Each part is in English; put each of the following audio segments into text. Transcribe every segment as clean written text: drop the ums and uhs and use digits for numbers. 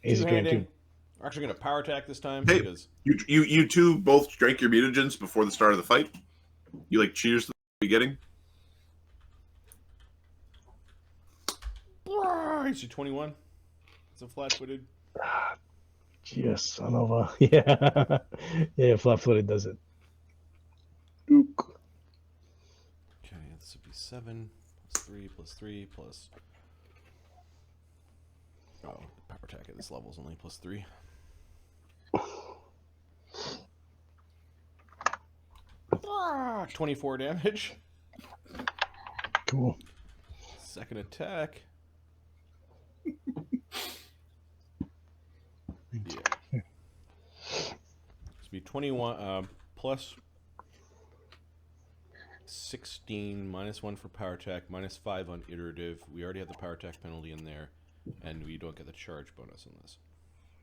AC drain too. Two-handing. We're actually going to power attack this time Hey, because you two both drank your mutagens before the start of the fight. You like cheers to the beginning. AC 21. It's a flat-footed. Yes, Anova. Yeah. Yeah, flat-footed does it. Ook. Okay, this would be 7 plus 3 plus. Oh, power attack at this level is only plus 3. Ah, 24 damage. Cool. Second attack. Yeah. This would be 21 plus 16 minus 1 for power attack, minus 5 on iterative. We already have the power attack penalty in there, and we don't get the charge bonus on this.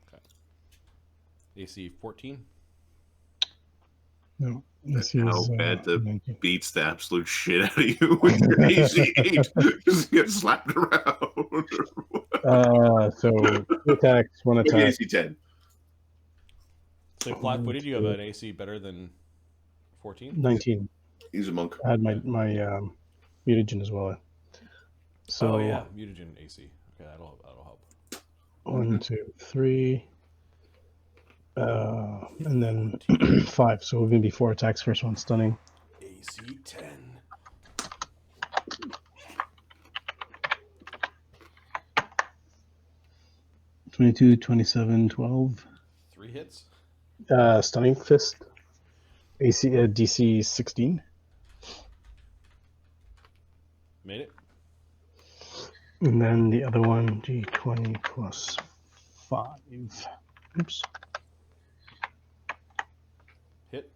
Okay. AC 14. No, this How is bad the 19. beats the absolute shit out of you with your AC 8. Just get slapped around. So 2 attacks, 1 Maybe attack. AC 10. So flat-footed, you have an AC better than 14? 19. He's a monk. I had my mutagen as well. So oh yeah, mutagen AC. Okay, that'll help. 1, 2, 3. And then 5. So we're gonna be 4 attacks. First one stunning. AC 10. $22, $27, $12. 3 hits. Stunning fist. AC DC 16. Made it. And then the other one, D20 plus 5. Oops. Hit.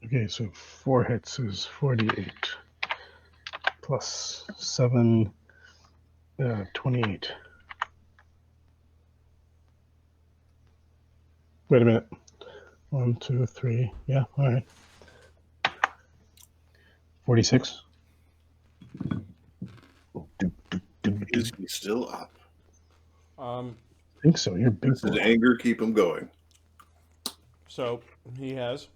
Okay, so 4 hits is 48. Plus 7, 28. Wait a minute. 1, 2, 3. Yeah, all right. 46. Is he still up? I think so. You're big. Does his anger keep him going? So he has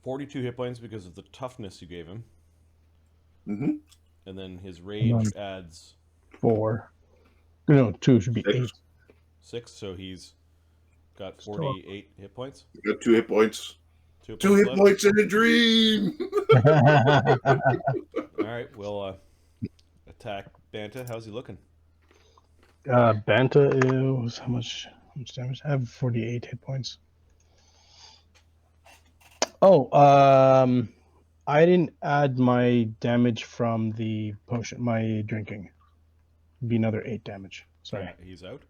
42 hit points because of the toughness you gave him. Mm-hmm. And then his rage adds 4. No, 2 should be 6. 8. 6, so he's got 48 hit points. You got 2 hit points. 2 hit left. points in a dream. All right, we'll attack Banta. How's he looking? Banta is how much damage? I have 48 hit points. Oh, I didn't add my damage from the potion, my drinking. It'd be another 8 damage. Sorry. Yeah, he's out.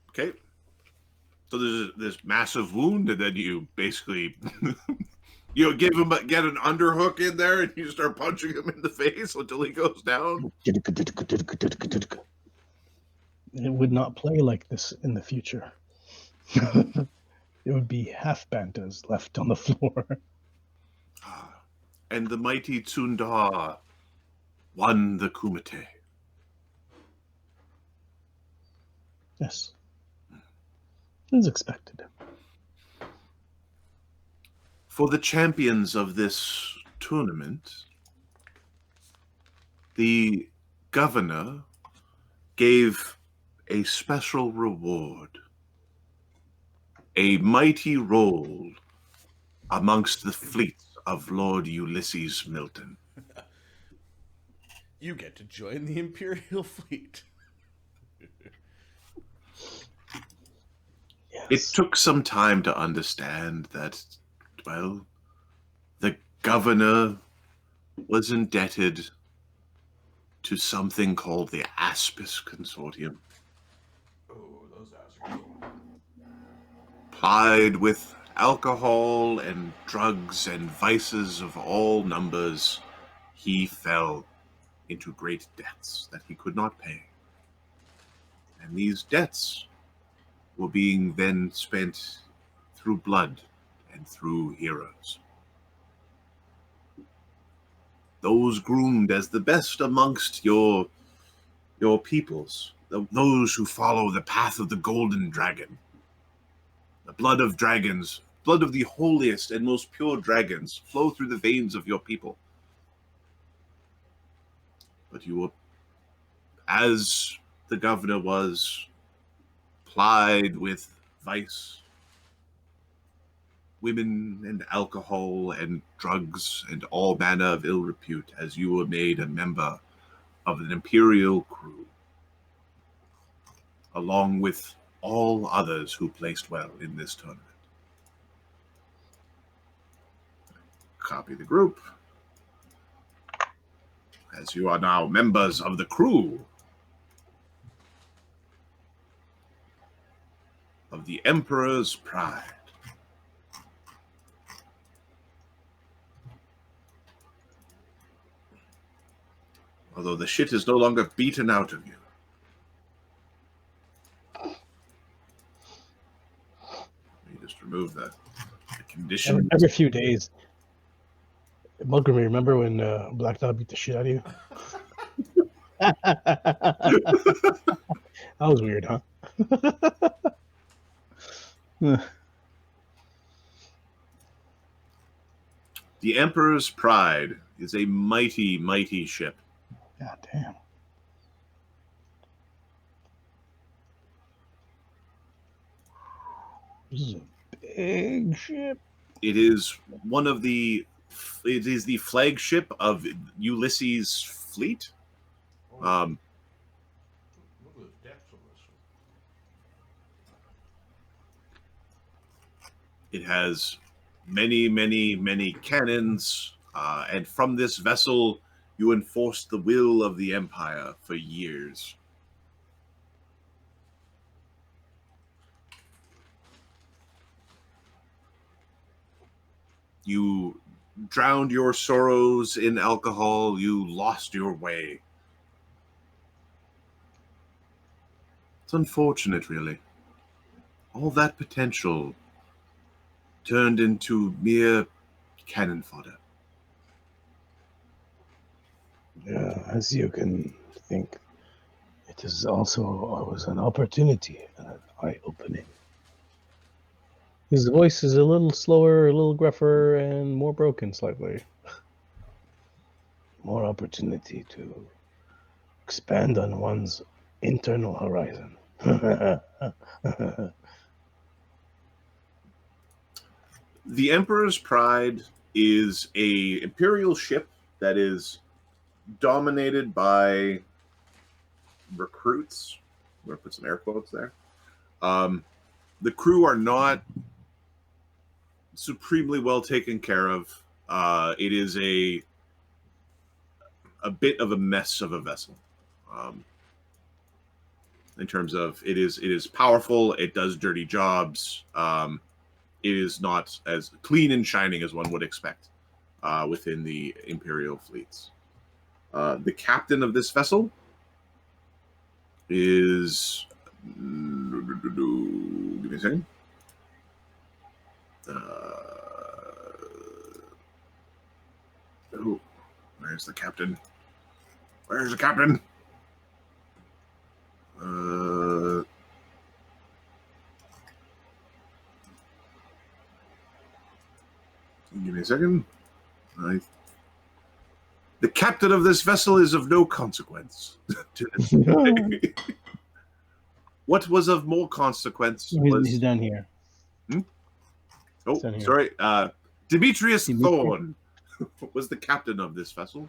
Okay. So there's this massive wound, and then you basically, get an underhook in there, and you start punching him in the face until he goes down. It would not play like this in the future. It would be half Bantas left on the floor. And the mighty Cundar won the Kumite. Yes. As expected. For the champions of this tournament, the governor gave a special reward. A mighty roll amongst the fleets of Lord Ulysses Milton. You get to join the Imperial fleet. Yes. It took some time to understand that, well, the governor was indebted to something called the Aspis Consortium. Oh, those guys are cool. Plied with alcohol and drugs and vices of all numbers, he fell into great debts that he could not pay. And these debts were being then spent through blood and through heroes. Those groomed as the best amongst your peoples, those who follow the path of the golden dragon. The blood of dragons, blood of the holiest and most pure dragons, flow through the veins of your people. But you were, as the governor was, plied with vice, women and alcohol and drugs and all manner of ill repute, as you were made a member of an imperial crew, along with all others who placed well in this tournament. Copy the group. As you are now members of the crew of the Emperor's Pride. Although the shit is no longer beaten out of you. You just remove the condition. Every few days. Mulgrim, remember when Black Dog beat the shit out of you? That was weird, huh? The Emperor's Pride is a mighty, mighty ship. God damn. This is a big ship. It is one of the. It is the flagship of Ulysses' fleet. Look at the depths of this. It has many, many, many cannons, and from this vessel, you enforced the will of the Empire for years. You drowned your sorrows in alcohol. You lost your way. It's unfortunate, really. All that potential turned into mere cannon fodder. Yeah, as you can think, it is also always an opportunity and an eye-opening. His voice is a little slower, a little gruffer, and more broken slightly. More opportunity to expand on one's internal horizon. The Emperor's Pride is a imperial ship that is dominated by recruits. I'm going to put some air quotes there. The crew are not supremely well taken care of. It is a bit of a mess of a vessel. In terms of it is powerful, it does dirty jobs. It is not as clean and shining as one would expect within the Imperial fleets. The captain of this vessel is... Give me a second. Where's the captain? Where's the captain? Give me a second. The captain of this vessel is of no consequence to this day. What was of more consequence was... He's down here. Oh, down here. sorry. Demetrius Thorne was the captain of this vessel.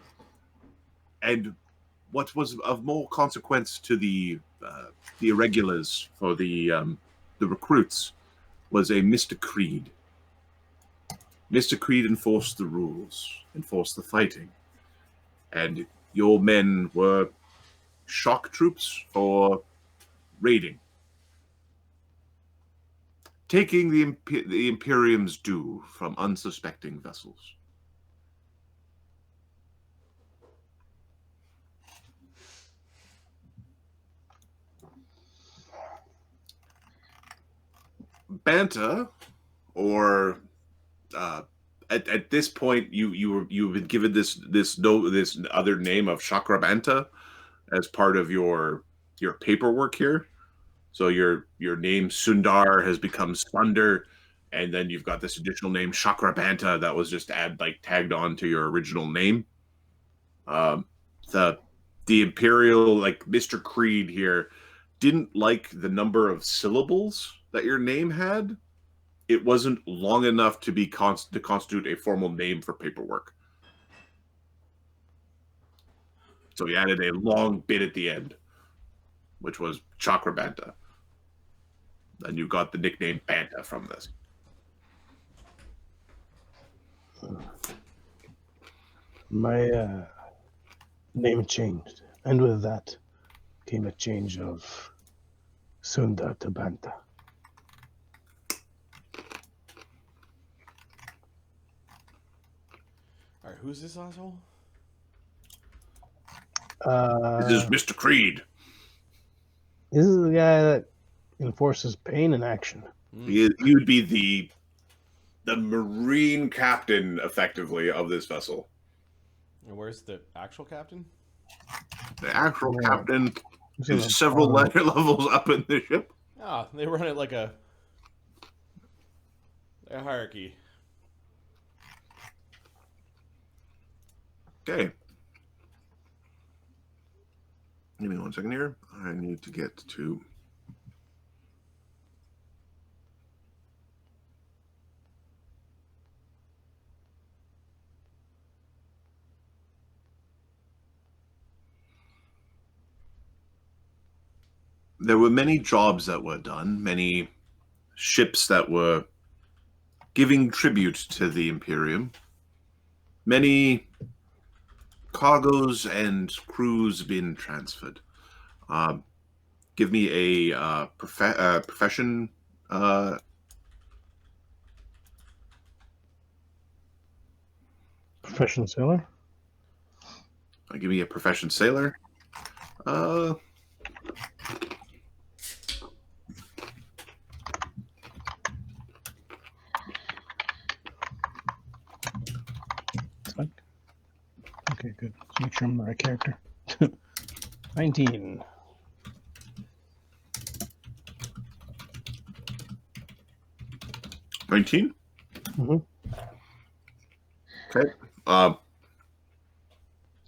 And what was of more consequence to the irregulars for the recruits was a Mr. Creed. Mr. Creed enforced the rules, enforced the fighting. And your men were shock troops for raiding. Taking the Imperium's due from unsuspecting vessels. Banta, or at this point, you've been given this other name of Chakra Banta as part of your your paperwork here. So your name Sundar has become Sunder, and then you've got this additional name Banta that was just tagged on to your original name. The Imperial, like Mr. Creed here, didn't like the number of syllables that your name had. It wasn't long enough to be to constitute a formal name for paperwork. So he added a long bit at the end, which was Banta. And you got the nickname Banta from this. My name changed, and with that came a change of Sundar to Banta. All right, who's this asshole? This is Mr. Creed. This is the guy that enforces pain in action. You'd be the marine captain, effectively, of this vessel. And where's the actual captain? The actual captain is several levels up in the ship. Ah, they run it like a hierarchy. Okay. Give me 1 second here. I need to get to... There were many jobs that were done, many ships that were giving tribute to the Imperium, many cargoes and crews been transferred. Give me a profession. Professional sailor? Give me a profession sailor. Okay, good. Let's make sure I'm the right character. 19. 19? Mm-hmm. Okay.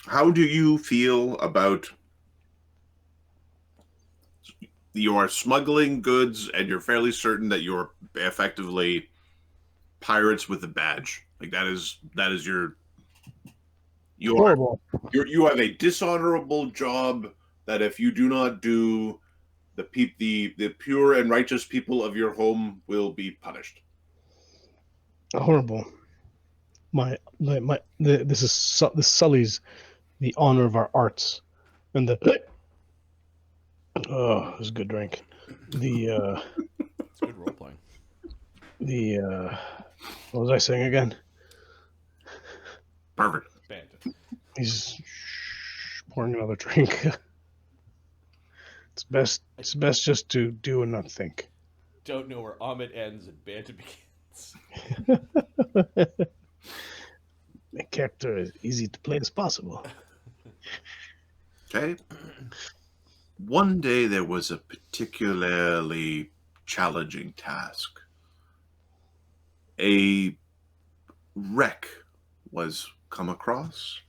How do you feel about you're smuggling goods and you're fairly certain that you're effectively pirates with a badge? Like that is you have a dishonorable job that if you do not do, the pure and righteous people of your home will be punished. Horrible. This sullies the honor of our arts, and the oh, it was a good drink. The It's good role playing. what was I saying again? Perfect. Banta. He's pouring another drink. It's best just to do and not think. Don't know where Ahmed ends and Banta begins. My character is easy to play as possible. Okay. One day there was a particularly challenging task. A wreck was come across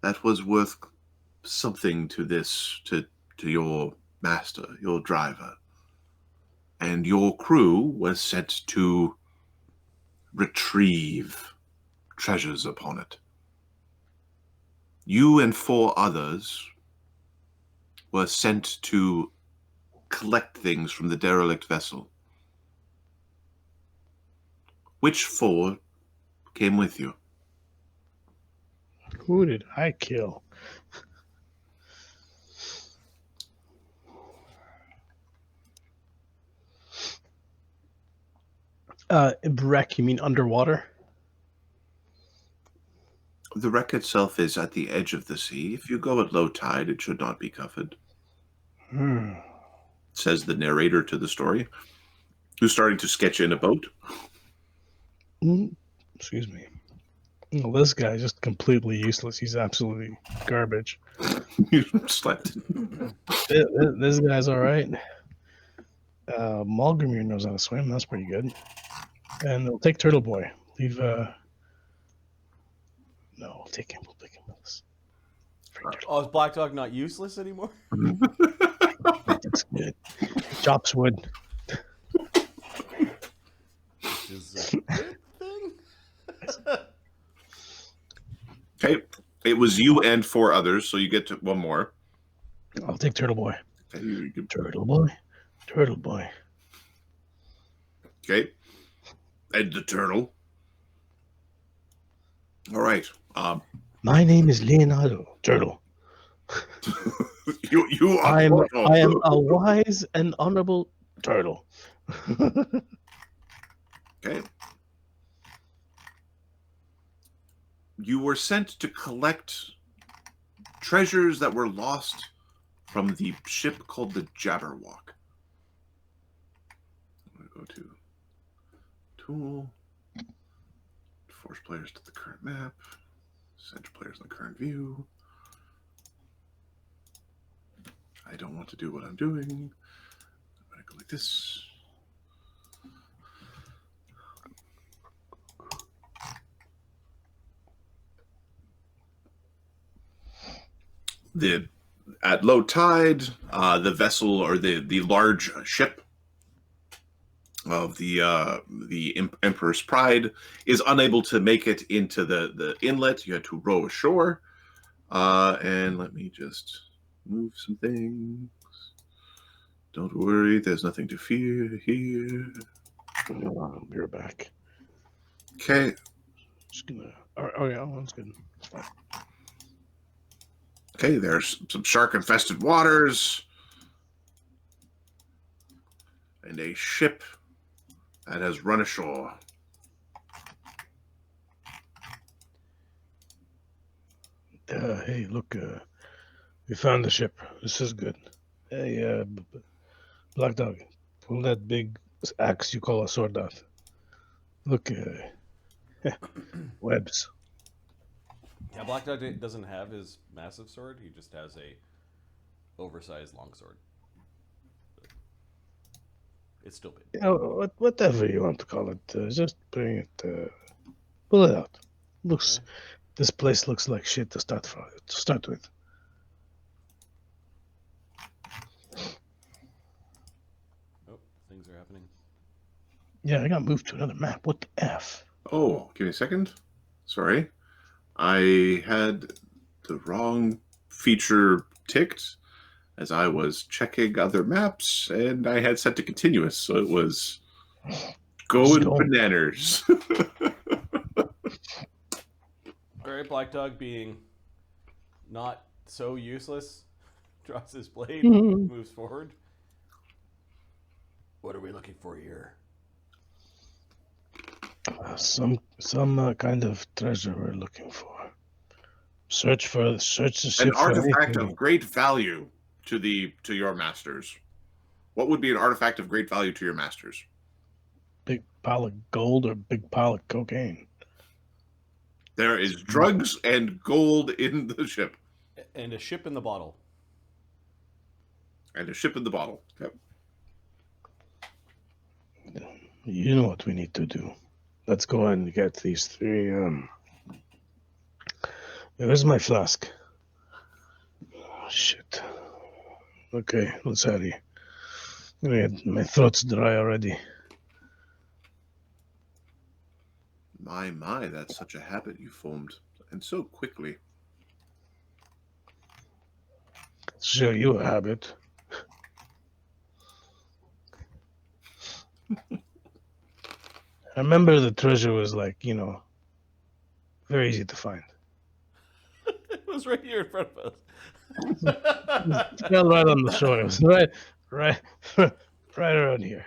that was worth something to your master, your driver. And your crew was sent to retrieve treasures upon it. You and 4 others were sent to collect things from the derelict vessel. Which 4 came with you? Who did I kill? Wreck, you mean underwater? The wreck itself is at the edge of the sea. If you go at low tide, it should not be covered. Says the narrator to the story, who's starting to sketch in a boat. Excuse me. Well, this guy is just completely useless. He's absolutely garbage. You slept. This guy's all right. Malgrimir knows how to swim. That's pretty good. And we'll take Turtle Boy. Leave. No, we'll take him. We'll take him with us. Free Turtle. Oh, is Black Dog not useless anymore? That's good. Chops wood. Which is a good thing. Okay, it was you and 4 others, so you get to 1 more. I'll take Turtle Boy. Okay, you can- Turtle Boy. Turtle Boy. okay. Ed the turtle. All right. My name is Leonardo Turtle. You are. I mortal. am a wise and honorable turtle. Okay. You were sent to collect treasures that were lost from the ship called the Jabberwock. I'm going to go to Tool, force players to the current map, send players in the current view. I don't want to do what I'm doing. I'm going to go like this. At low tide, the vessel or the large ship of the Emperor's Pride is unable to make it into the inlet. You had to row ashore. And let me just move some things. Don't worry, there's nothing to fear here. We're back. Okay. Just gonna. Oh yeah, that's good. Okay, there's some shark-infested waters. And a ship that has run ashore. Hey, look, we found the ship. This is good. Hey, Black Dog, pull that big axe you call a sword out. Look, webs. Yeah, Black Dog doesn't have his massive sword. He just has a oversized longsword. It's still big. You know, whatever you want to call it, just bring it. Pull it out. Looks. Okay. This place looks like shit to start with. Oh, things are happening. Yeah, I got moved to another map. What the F? Oh, give me a second. Sorry. I had the wrong feature ticked as I was checking other maps, and I had set to continuous, so it was going bananas. All right, Black Dog being not so useless, draws his blade, moves forward. What are we looking for here? Some kind of treasure we're looking for. Search the ship. An for artifact anything. of great value to your masters. What would be an artifact of great value to your masters? Big pile of gold or big pile of cocaine. There is drugs and gold in the ship. And a ship in the bottle. And a ship in the bottle. Yep. You know what we need to do. Let's go and get these 3. Where's my flask? Oh, shit. Okay, let's hurry. My throat's dry already. My, that's such a habit you formed. And so quickly. Show you a habit. I remember the treasure was like, very easy to find. It was right here in front of us. It's right on the shore. It was right around here.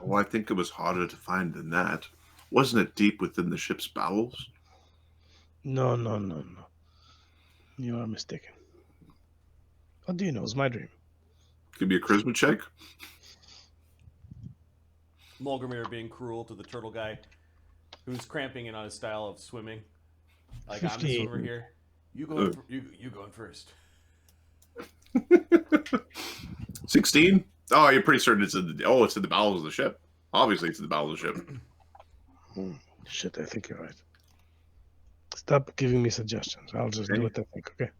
Oh, I think it was harder to find than that. Wasn't it deep within the ship's bowels? No. You are mistaken. How do you know? It was my dream. Could be a charisma check. Mulgrimir being cruel to the turtle guy. who's cramping in on his style of swimming. Like, I'm the 15. swimmer here. You going? You going first? 16? Oh, you're pretty certain it's in the. Oh, it's in the bowels of the ship. Obviously, it's in the bowels of the ship. Shit, I think you're right. Stop giving me suggestions. I'll just do what I think, okay?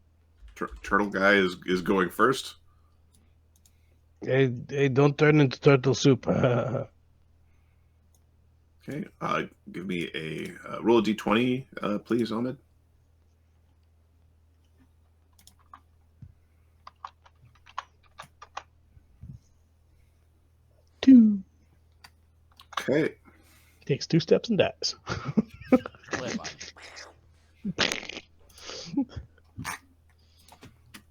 Turtle guy is going first. Hey, don't turn into turtle soup. Okay. Give me a roll a d20, please, Ahmed. Two. Okay. Takes 2 steps and dies.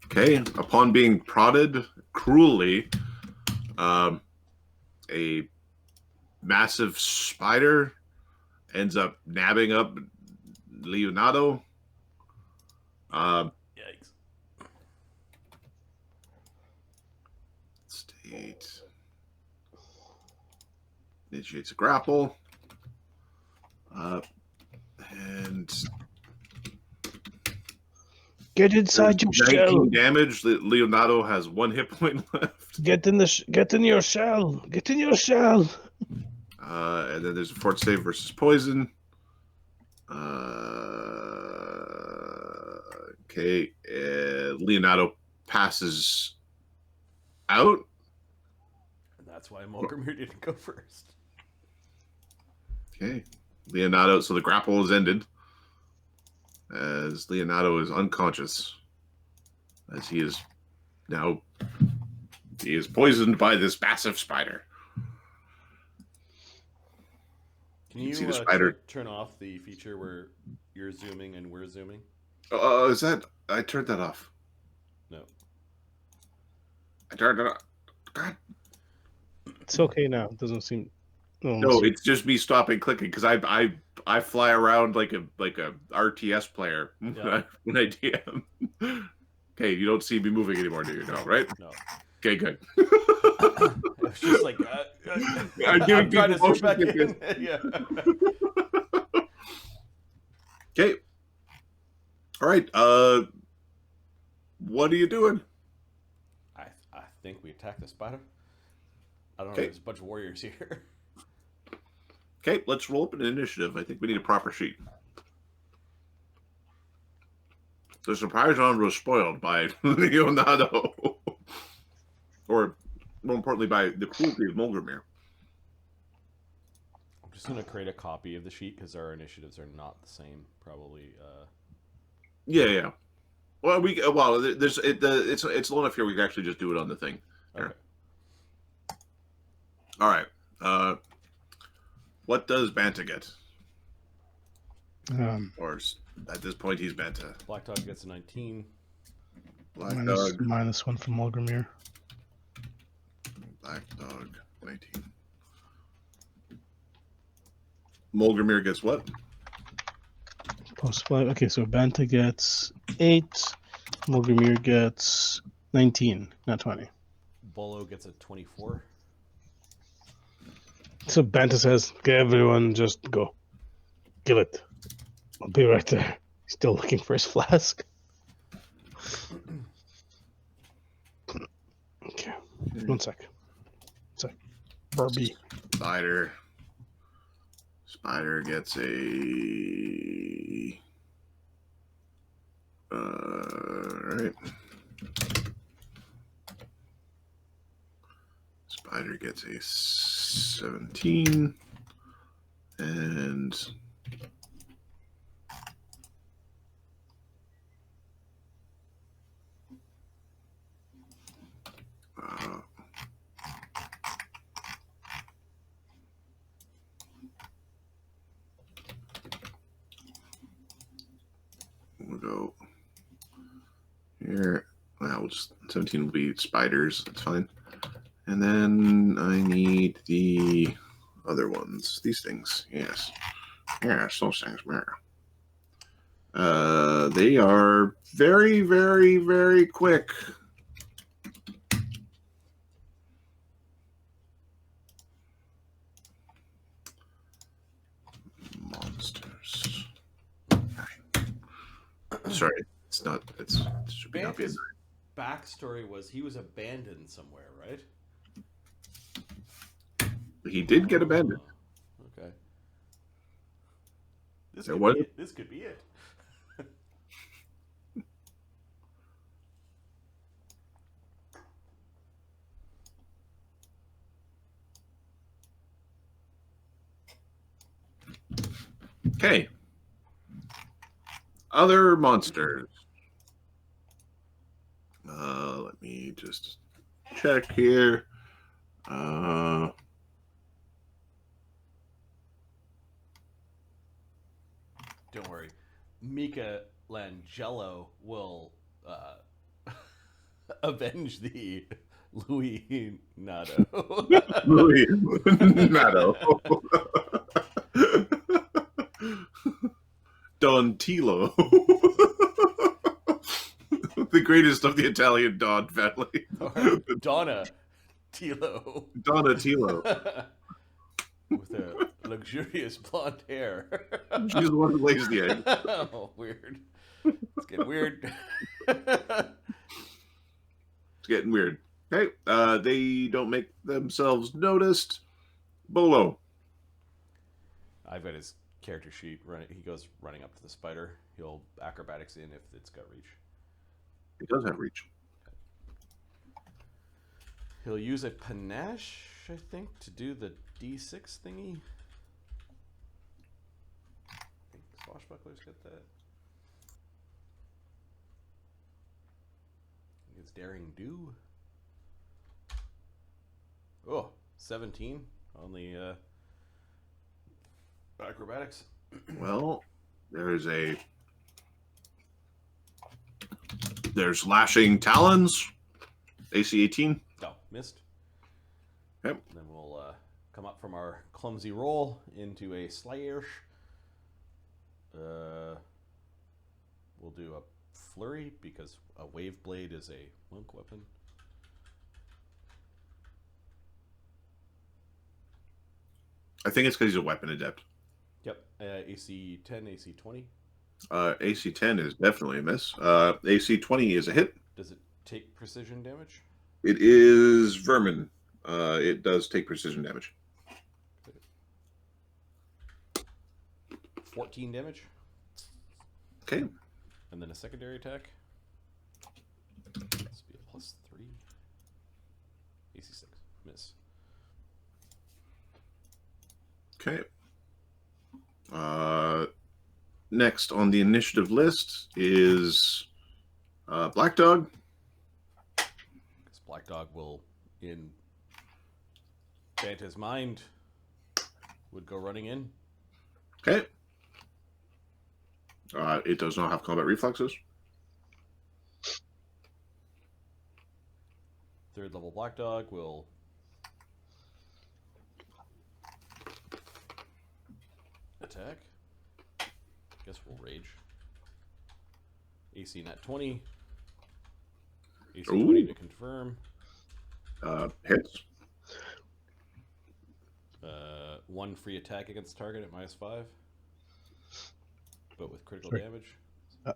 Okay. Upon being prodded cruelly, a massive spider ends up nabbing up Leonardo. Yikes. State initiates a grapple. And Get inside your 19 shell. damage. Leonardo has 1 hit point left. Get in your shell. Get in your shell. And then there's a fort save versus poison. Okay. Leonardo passes out. And that's why Mulgrimir didn't go first. Okay. Leonardo, so the grapple is ended. As Leonardo is unconscious. As he is poisoned by this massive spider. Can you see the spider. turn off the feature where you're zooming and we're zooming? Is that? I turned that off. No. I turned it off. God. It's okay now. It doesn't seem. No, it's just me stopping clicking because I fly around like a RTS player when I DM. Okay, you don't see me moving anymore, do you? No, right? No. Okay, good. It's just like I'm giving trying to people zoom back motion in. Yeah. Okay. All right. What are you doing? I think we attacked the spider. I don't know. Okay. There's a bunch of warriors here. Okay, let's roll up an initiative. I think we need a proper sheet. The surprise round was spoiled by Leonardo. Or, more importantly, by the cruelty of Mulgrimir. I'm just going to create a copy of the sheet because our initiatives are not the same, probably. Yeah. Well, it's low enough here we can actually just do it on the thing. Here. Okay. All right. What does Banta get? Or at this point, he's Banta. Black Dog gets a 19. Black minus, Dog. -1 from Mulgrimir. Black Dog, 19. Mulgrimir gets what? +5. Okay, so Banta gets 8. Mulgrimir gets 19, not 20. Bolo gets a 24. So Banta says, okay, everyone just go. Kill it. I'll be right there. He's still looking for his flask. Okay. 1 sec. Barbie. Spider gets a... Alright. Spider gets a 17. And... we'll go here. Well, 17 will be spiders. That's fine. And then I need the other ones. These things. Yes, those things. They are very, very, very quick. sorry. It's not. It should not be. Banta's backstory was he was abandoned somewhere, right? He did get abandoned. Oh, okay. This There could was- be it. This could be it. Okay. Other monsters. Let me just check here. Don't worry. Mika Langello will avenge the Louis Nato. Louis Nato. Don Tilo. The greatest of the Italian Don family. Or Donna Tilo. Donna Tilo. With a luxurious blonde hair. She's the one who lays the egg. Oh, weird. It's getting weird. It's getting weird. Okay. They don't make themselves noticed. Bolo. I've got his character sheet. He goes running up to the spider. He'll acrobatics in if it's got reach. It does have reach. He'll use a panache, I think, to do the D6 thingy. I think Swashbuckler's got that. It's Daring Do. Oh, 17 on the acrobatics. Well, there's lashing talons. AC 18. Oh, missed. Yep. And then we'll come up from our clumsy roll into a slash. We'll do a flurry because a wave blade is a monk weapon. I think it's because he's a weapon adept. Yep. AC 10, AC 20. AC 10 is definitely a miss. AC 20 is a hit. Does it take precision damage? It is vermin. It does take precision damage. 14 damage. Okay. And then a secondary attack. This would be a +3. AC 6. Miss. Okay. Next on the initiative list is Black Dog. Because Black Dog will, in Banta's mind, would go running in. Okay. It does not have combat reflexes. 3rd level Black Dog will attack. Guess we'll rage. AC nat 20. AC Ooh. 20 to confirm. Hits. 1 free attack against target at -5. But with critical Sorry. damage.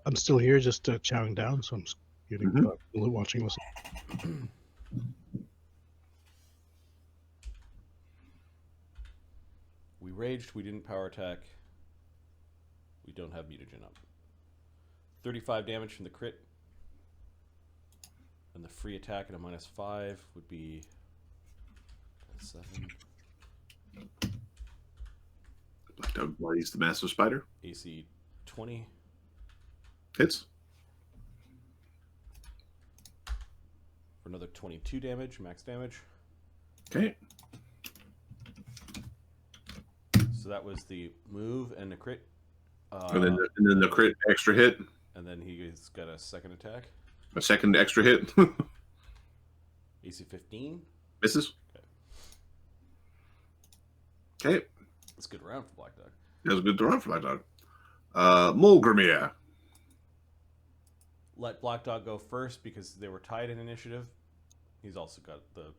I'm still here, just chowing down, so I'm just getting watching this. We raged, we didn't power attack. We don't have mutagen up. 35 damage from the crit. And the free attack at a -5 would be 7. Black Dog bloodies the massive spider. AC 20. Hits. For another 22 damage, max damage. Okay. So that was the move and the crit. And then the crit extra hit. And then he's got a second attack. A second extra hit. AC 15. Misses. Okay. That's a good round for Black Dog. That was a good round for Black Dog. Mulgrimir. Let Black Dog go first because they were tied in initiative. He's also got the...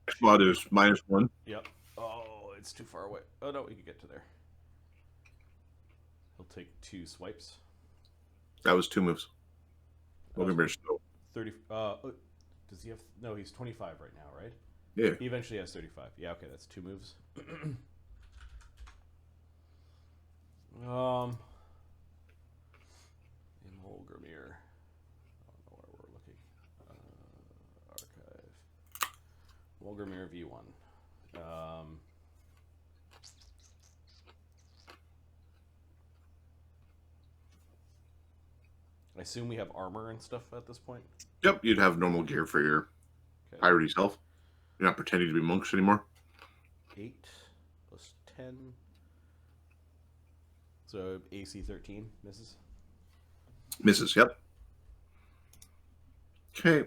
Squad is -1. Yep. Oh, it's too far away. Oh, no, we can get to there. He'll take 2 swipes. That was 2 moves. Oh, Mulgamir's still. 30. Does he have? No, he's 25 right now, right? Yeah. He eventually has 35. Yeah, okay, that's 2 moves. In Holgrimir. I don't know where we're looking. Archive. Holgrimir V1. I assume we have armor and stuff at this point. Yep, you'd have normal gear for your Okay. pirate self. You're not pretending to be monks anymore. 8 plus 10. So AC 13 misses. Misses, yep. Okay.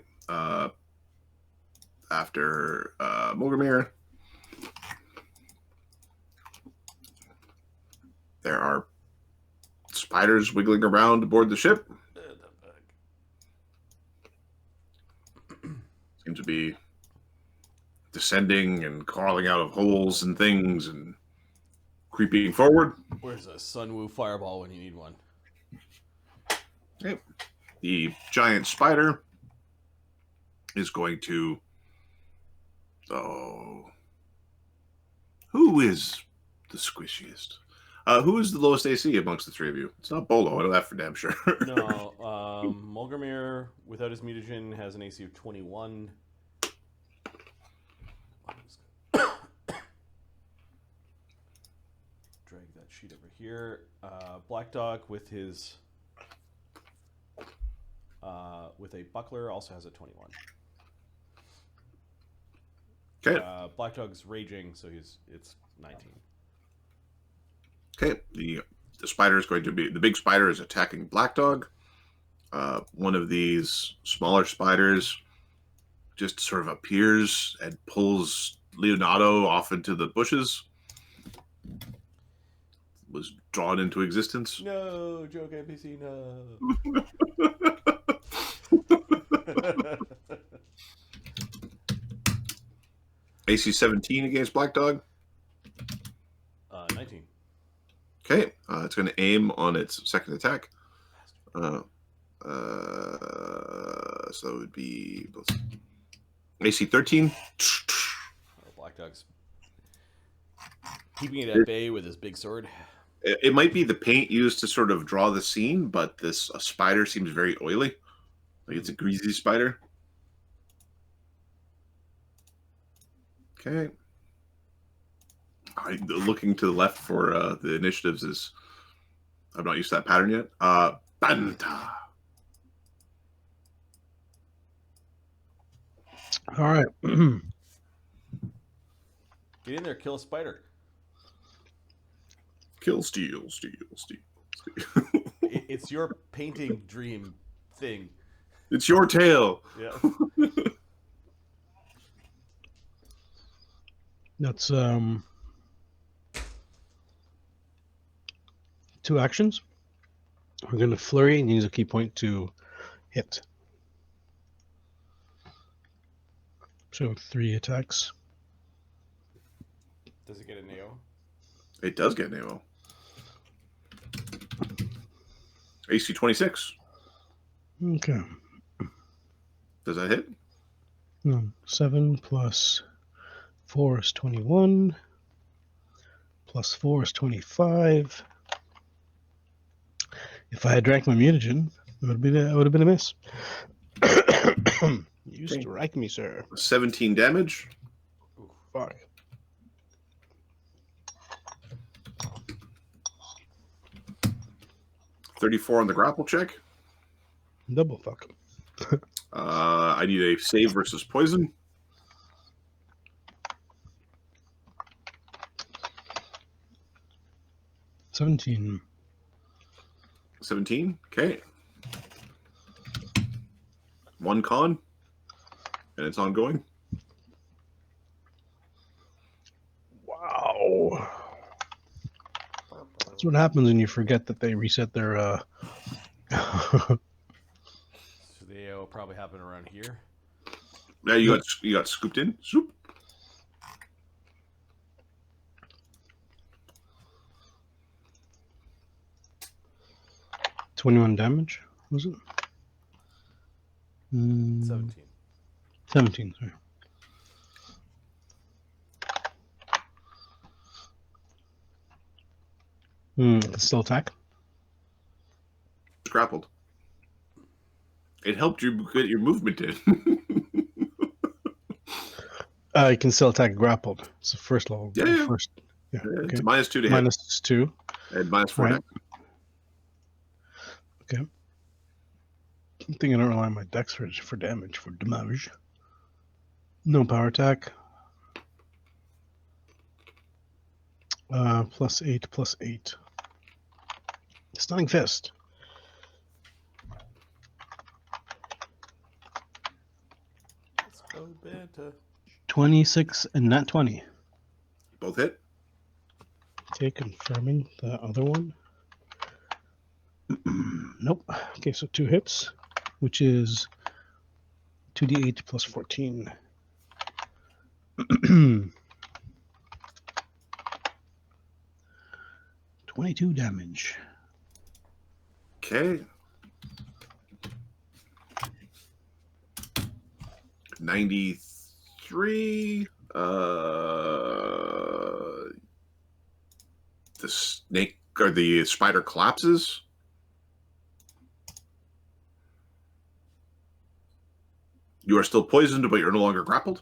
After Mulgrimir, there are spiders wiggling around aboard the ship. Seem to be descending and crawling out of holes and things and creeping forward. Where's a Sunwoo fireball when you need one? Okay. The giant spider is going to... Oh. Who is the squishiest? Who is the lowest AC amongst the three of you? It's not Bolo. I know that for damn sure. No, Mulgrimir, without his mutagen, has an AC of 21. Drag that sheet over here. Black Dog with his with a buckler also has a 21. Okay. Black Dog's raging, so it's 19. Okay. The spider is going to be... The big spider is attacking Black Dog. One of these smaller spiders just sort of appears and pulls Leonardo off into the bushes. Was drawn into existence. No, joke NPC, no. AC 17 against Black Dog. 19. Okay. It's going to aim on its second attack. So it would be AC 13. Black Dog's keeping it at bay with his big sword. It might be the paint used to sort of draw the scene, but this spider seems very oily. Like it's a greasy spider. Okay. Looking to the left for the initiatives is... I've not used that pattern yet. Banta. All right. Get in there, kill a spider. Kill, steal. It's your painting dream thing. It's your tail. Yeah. That's 2 actions. We're going to flurry and use a key point to hit. So 3 attacks. Does it get an AO? It does get an AO. AC 26. Okay. Does that hit? No, 7 plus 4 is 21. Plus 4 is 25. If I had drank my mutagen, it would have been a miss. You strike me, sir. 17 damage. Fuck. $34 on the grapple check. Double fuck. I need a save versus poison. $17. 17. Okay. 1 con. And it's ongoing. Wow. That's what happens when you forget that they reset their So the AO probably happen around here. Yeah, you got scooped in. Swoop. 21 damage, was it? 17. 17, sorry. It's still attack? Grappled. It helped you get your movement in. You can still attack grappled. It's the first level. Yeah. First. Yeah. It's Okay. -2 to hit. -2. And -4 Right. dex. Okay. I'm thinking I don't rely on my dex for damage, for damage. No power attack. +8, +8. Stunning Fist. Let's go, Banta. 26 and not 20. Both hit. Okay, confirming the other one. Nope. Okay, so 2 hits, which is 2d8 plus 14. 22 damage. Okay. 93. The snake or the spider collapses. You are still poisoned, but you're no longer grappled.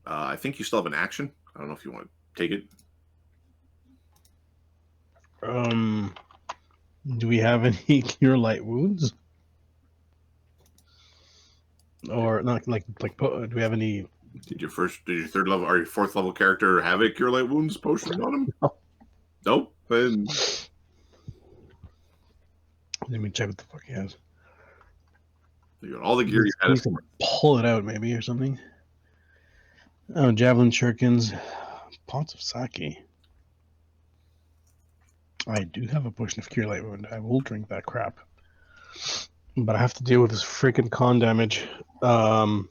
I think you still have an action. I don't know if you want to take it. Do we have any cure light wounds? Or not do we have any? Did your third level or your fourth level character have a cure light wounds potion on him? No. Nope. Then Let me check what the fuck he has. you got all the gear you had. He can pull it out maybe or something. Oh, javelin shurikens, pots of sake. I do have a potion of cure light wound. I will drink that crap, but I have to deal with this freaking con damage. I'll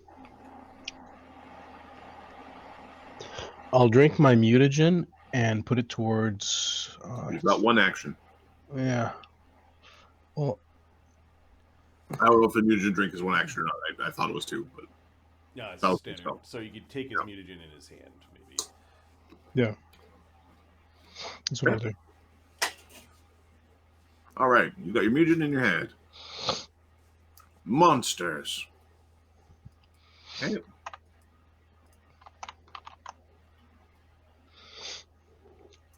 drink my mutagen and put it towards. You've got one action. Yeah. Well, I don't know if the mutagen drink is one action or not. I thought it was 2, but Yeah, it's Oh, standard. so- So you could take his mutagen in his hand, maybe. yeah. That's what I'll do. all right. You got your mutagen in your hand. Monsters. Okay.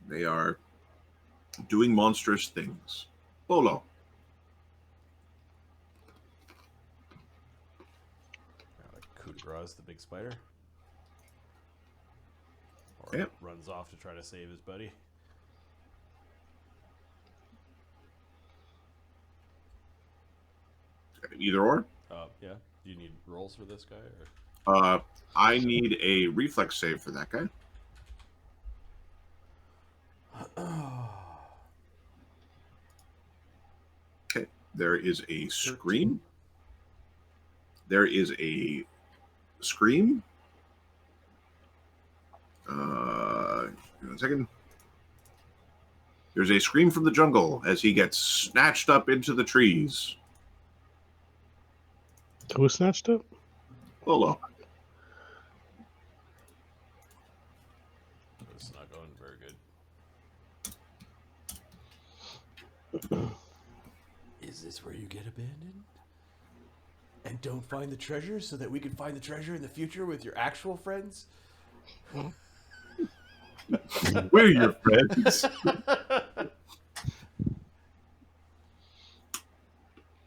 They are doing monstrous things. Bolo. Coup de grace, the big spider. Or Yep. runs off to try to save his buddy. Either or. Yeah. Do you need rolls for this guy? Or? I need a reflex save for that guy. Okay. There is a scream. There is a scream. Give me 1 second. There's a scream from the jungle as he gets snatched up into the trees. Who was snatched up? Bolo. This is not going very good. Is this where you get abandoned? And don't find the treasure so that we can find the treasure in the future with your actual friends? We're your friends.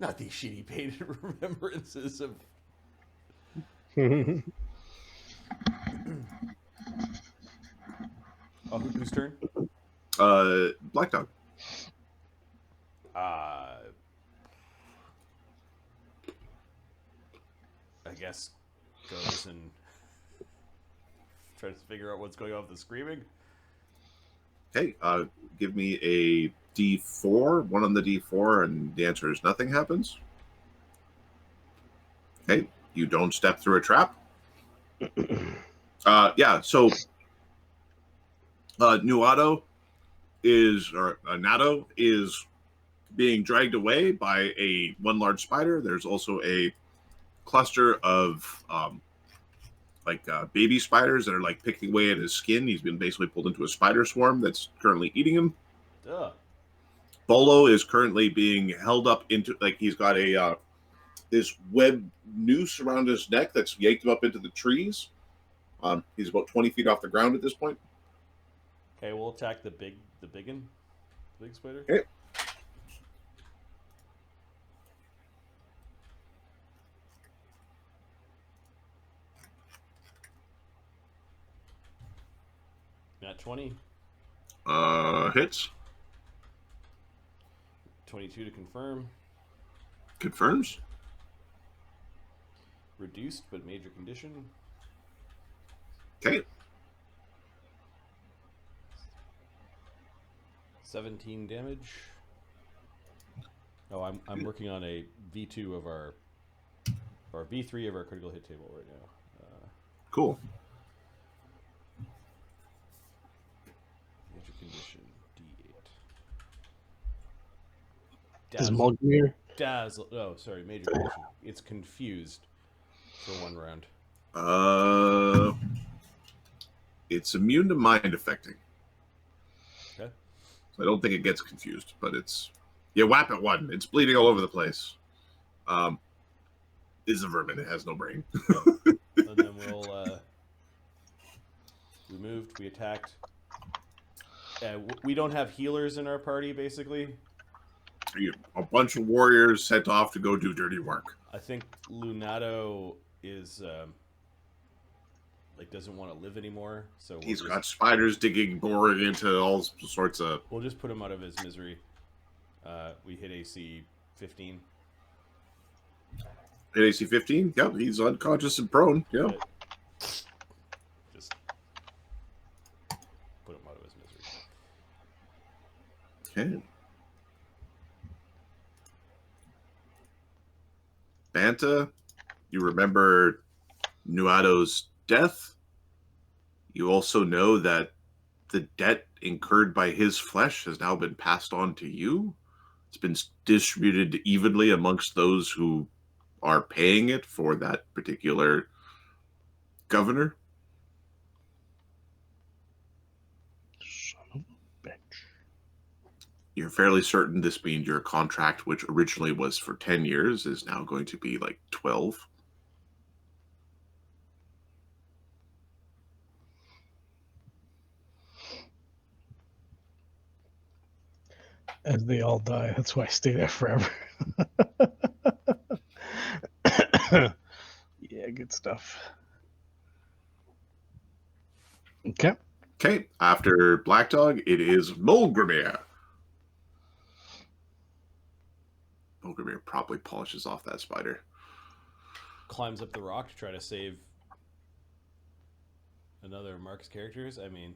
Not these shitty painted remembrances of... Oh, whose turn? Black Dog. I guess goes and tries to figure out what's going on with the screaming. Okay, give me a D4, one on the D4, and the answer is nothing happens. Okay, you don't step through a trap. Yeah, so Nuado Nato is being dragged away by one large spider. There's also a cluster of baby spiders that are like picking away at his skin. He's been basically pulled into a spider swarm that's currently eating him. Duh. Bolo is currently being held up into he's got a this web noose around his neck that's yanked him up into the trees. He's about 20 feet off the ground at this point. Okay, we'll attack the big spider. Okay. Nat 20. Hits. 22 to confirm. Confirms. Reduced but major condition. Okay. 17 damage. Oh, I'm working on a V2 of our V3 of our critical hit table right now. Cool. Major condition D8. Does Mulgrimir? Dazzle. Oh, sorry, major condition. It's confused for 1 round. It's immune to mind affecting. Okay. So I don't think it gets confused, but it's you whap at 1. It's bleeding all over the place. It's a vermin. It has no brain. And then we'll we moved. We attacked. We don't have healers in our party, basically. A bunch of warriors sent off to go do dirty work. I think Lunato is doesn't want to live anymore, so He's got spiders boring into all sorts of. We'll just put him out of his misery. We hit AC 15. Hit AC 15? Yep, he's unconscious and prone. Yep. Just put him out of his misery. Okay. Banta, you remember Nuado's death. You also know that the debt incurred by his flesh has now been passed on to you. It's been distributed evenly amongst those who are paying it for that particular governor. Son of a bitch. You're fairly certain this means your contract, which originally was for 10 years, is now going to be like 12. As they all die, that's why I stay there forever. Yeah, good stuff. Okay. Okay, after Black Dog, it is Mulgrimir. Mulgrimir probably polishes off that spider. Climbs up the rock to try to save another Mark's characters. I mean,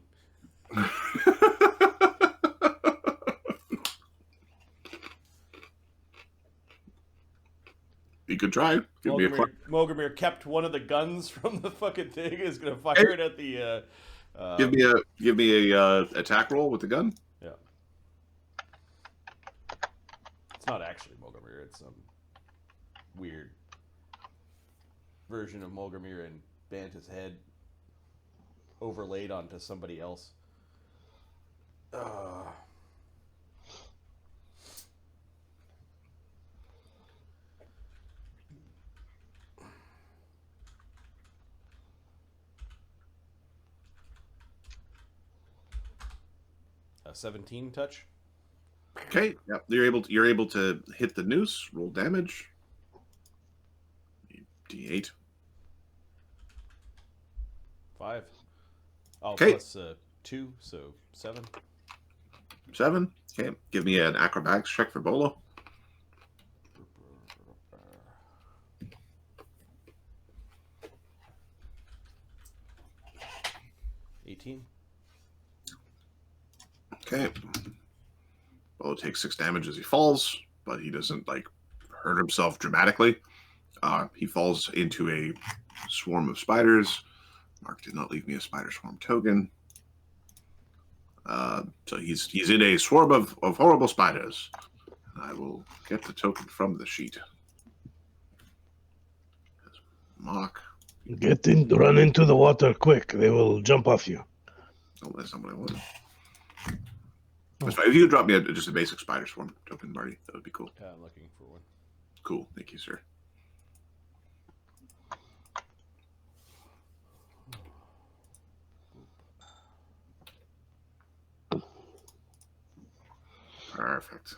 You could try. Give me a Mulgrimir kept one of the guns from the fucking thing. Is going to fire it at the. Give me a attack roll with the gun. Yeah. It's not actually Mulgrimir. It's some weird version of Mulgrimir and Banta's head overlaid onto somebody else. 17 touch. Okay, yep. You're able to hit the noose. Roll damage. D8. 5. Oh, okay. Plus 2, so 7. 7. Okay. Give me an acrobatics check for Bolo. Okay. Bolo takes 6 damage as he falls, but he doesn't hurt himself dramatically. He falls into a swarm of spiders. Mark did not leave me a spider swarm token. So he's in a swarm of horrible spiders. I will get the token from the sheet. Mark. Run into the water quick. They will jump off you. Oh, that's not what I wanted. That's fine. If you could drop me just a basic spider swarm token, Marty, that would be cool. Yeah, I'm looking for one. Cool. Thank you, sir. Perfect.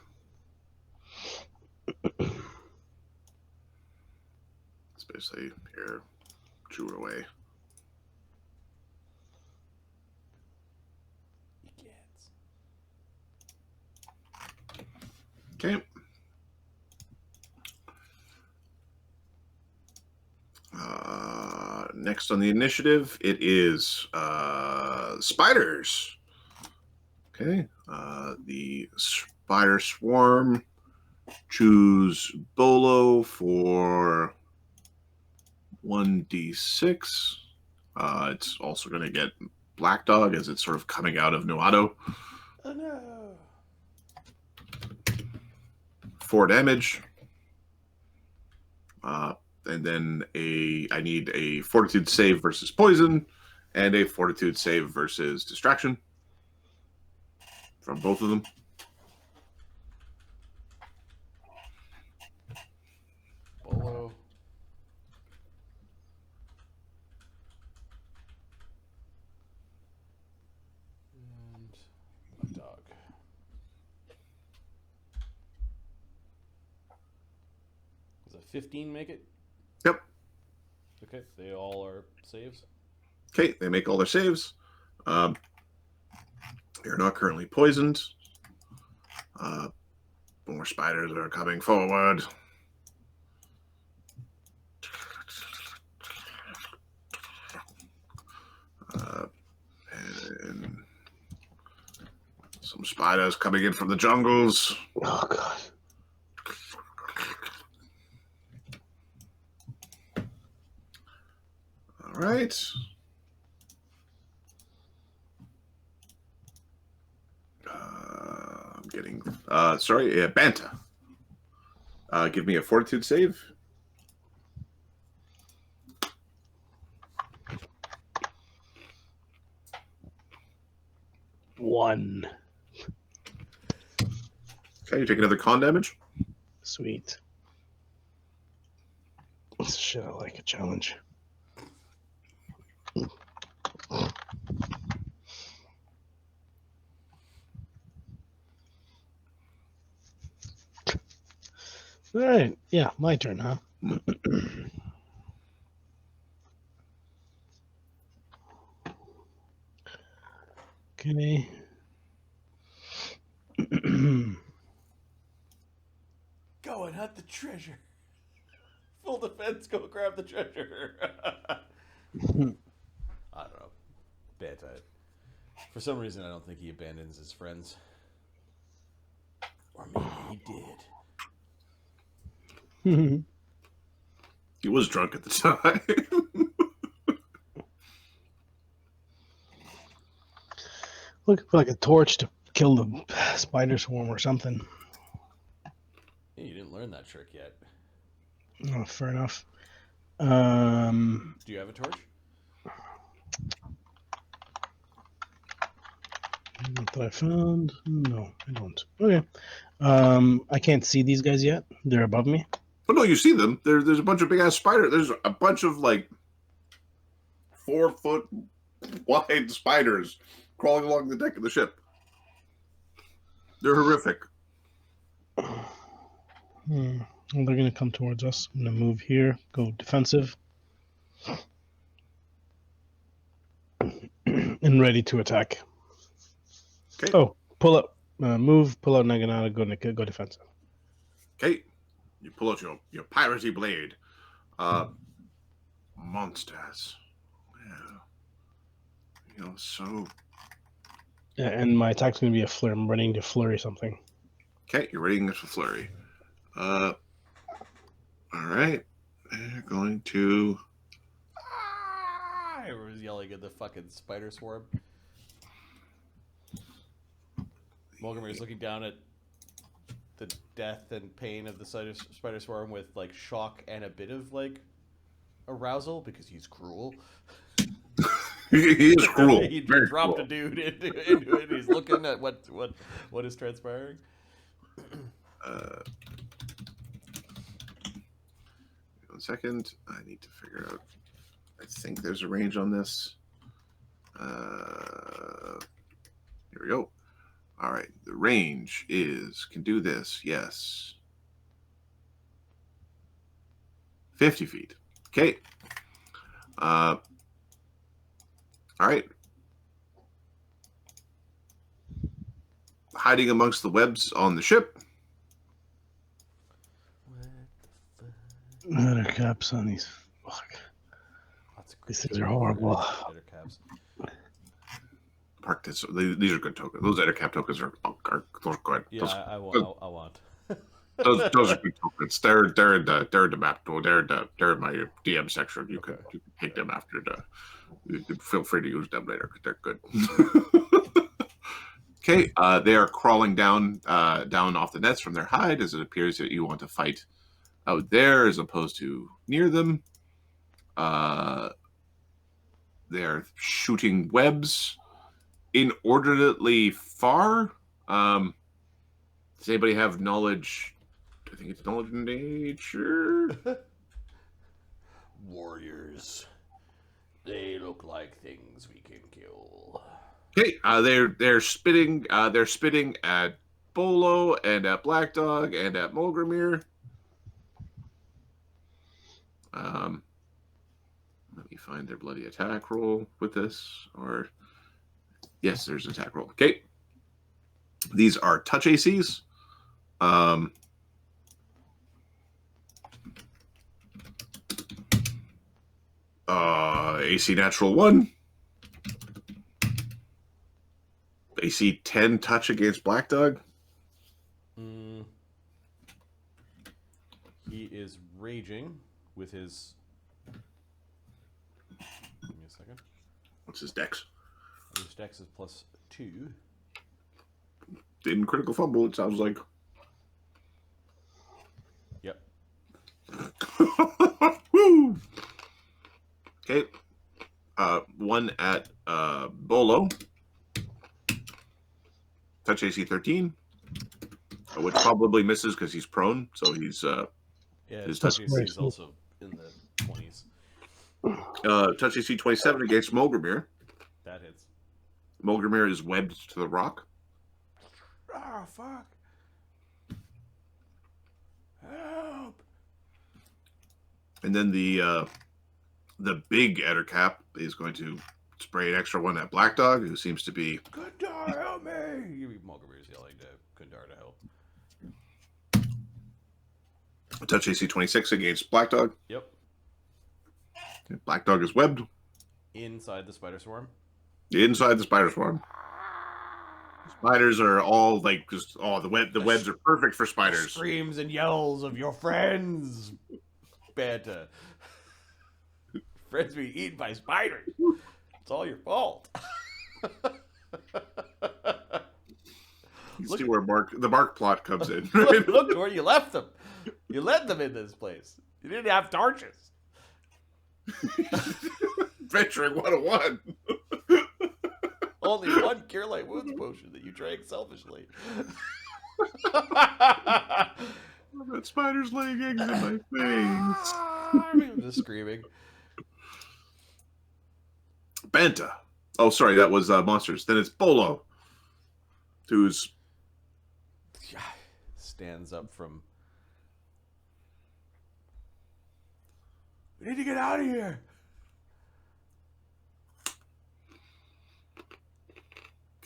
It's basically here, chew it away. Okay. Next on the initiative, it is spiders. Okay. The spider swarm. Choose Bolo for 1d6. It's also going to get Black Dog as it's sort of coming out of Nuado. Oh no. 4 damage. And then I need a Fortitude save versus poison and a Fortitude save versus distraction from both of them. Bolo. And Black Dog. Does a 15 make it? Yep. Okay, they all are saves. Okay, they make all their saves. They're not currently poisoned. More spiders are coming forward. And some spiders coming in from the jungles. Oh, God. All right. I'm getting... Banta. Give me a Fortitude save. One. Okay, you take another con damage. Sweet. Shit, I like a challenge. All right. Yeah, my turn, huh? Okay. Go and hunt the treasure. Full defense, go grab the treasure. I don't know. Banta. For some reason, I don't think he abandons his friends. Or maybe he did. He was drunk at the time. Looking for like a torch to kill the spider swarm or something. Yeah, you didn't learn that trick yet. Oh, fair enough. Do you have a torch? Not that I found. No, I don't. Okay. I can't see these guys yet. They're above me. Oh no, you see them. There's a bunch of big ass spiders. There's a bunch of like 4 foot wide spiders crawling along the deck of the ship. They're horrific. Well, they're gonna come towards us. I'm gonna move here. Go defensive. And ready to attack. Okay. Oh, pull up. Move. Pull out Naginata. Go defensive. Okay. You pull out your piratey blade. Monsters. Yeah. So. Yeah, and my attack's gonna be a flurry. I'm running to flurry something. Okay, you're ready to flurry. All right. They're going to. I was yelling at the fucking spider swarm. Mulgremir's looking down at the death and pain of the spider swarm with like shock and a bit of like arousal because he's cruel. He is cruel. He Very dropped cruel. a dude into it. He's looking at what is transpiring. Uh, 1 second. I need to figure out. I think there's a range on this. Here we go. All right. The range can do this. Yes. 50 feet. Okay. All right. Hiding amongst the webs on the ship. Leather caps on these. Fuck. These things are horrible. Park this. These are good tokens. Those Ettercap tokens are those are good. Yeah, Those, I want. those are good tokens. They're in the map. They're in my DM section. You can take them after the. You can feel free to use them later because they're good. Okay, they are crawling down off the nets from their hide as it appears that you want to fight out there as opposed to near them. They are shooting webs inordinately far. Does anybody have knowledge? I think it's knowledge in nature. Warriors. They look like things we can kill. Okay, they're spitting at Bolo and at Black Dog and at Mulgrimir. Let me find their bloody attack roll with this. Or yes, there's an attack roll. Okay, these are touch ACs. AC natural 1. AC 10 touch against Black Dog. He is raging with his. Give me a second. What's his dex? His dex is +2. Didn't critical fumble, it sounds like. Yep. Woo! Okay. One at Bolo. Touch AC 13. Which probably misses because he's prone, so he's his touch touch AC is also in the 20s. Touch AC 27 against Mulgrimir. That hits. Mulgrimir is webbed to the rock. Oh, fuck. Help. And then the big Ettercap is going to spray an extra one at Black Dog, who seems to be... Cundar, help me! Mulgrimir's yelling to Cundar to help. Touch AC 26 against Black Dog. Yep. Okay, Black Dog is webbed. Inside the spider swarm. Inside the spider swarm. Spiders are all like just the webs are perfect for spiders. Screams and yells of your friends. Banta. Friends being eaten by spiders. It's all your fault. You see where the Mark plot comes in. Look where you left them. You led them in this place. You didn't have torches. Venturing 101. Only one Cure Light Wounds potion that you drank selfishly. I've got spiders laying eggs in my face. I'm just screaming. Banta. Oh, sorry, that was monsters. Then it's Bolo, who's stands up from. We need to get out of here.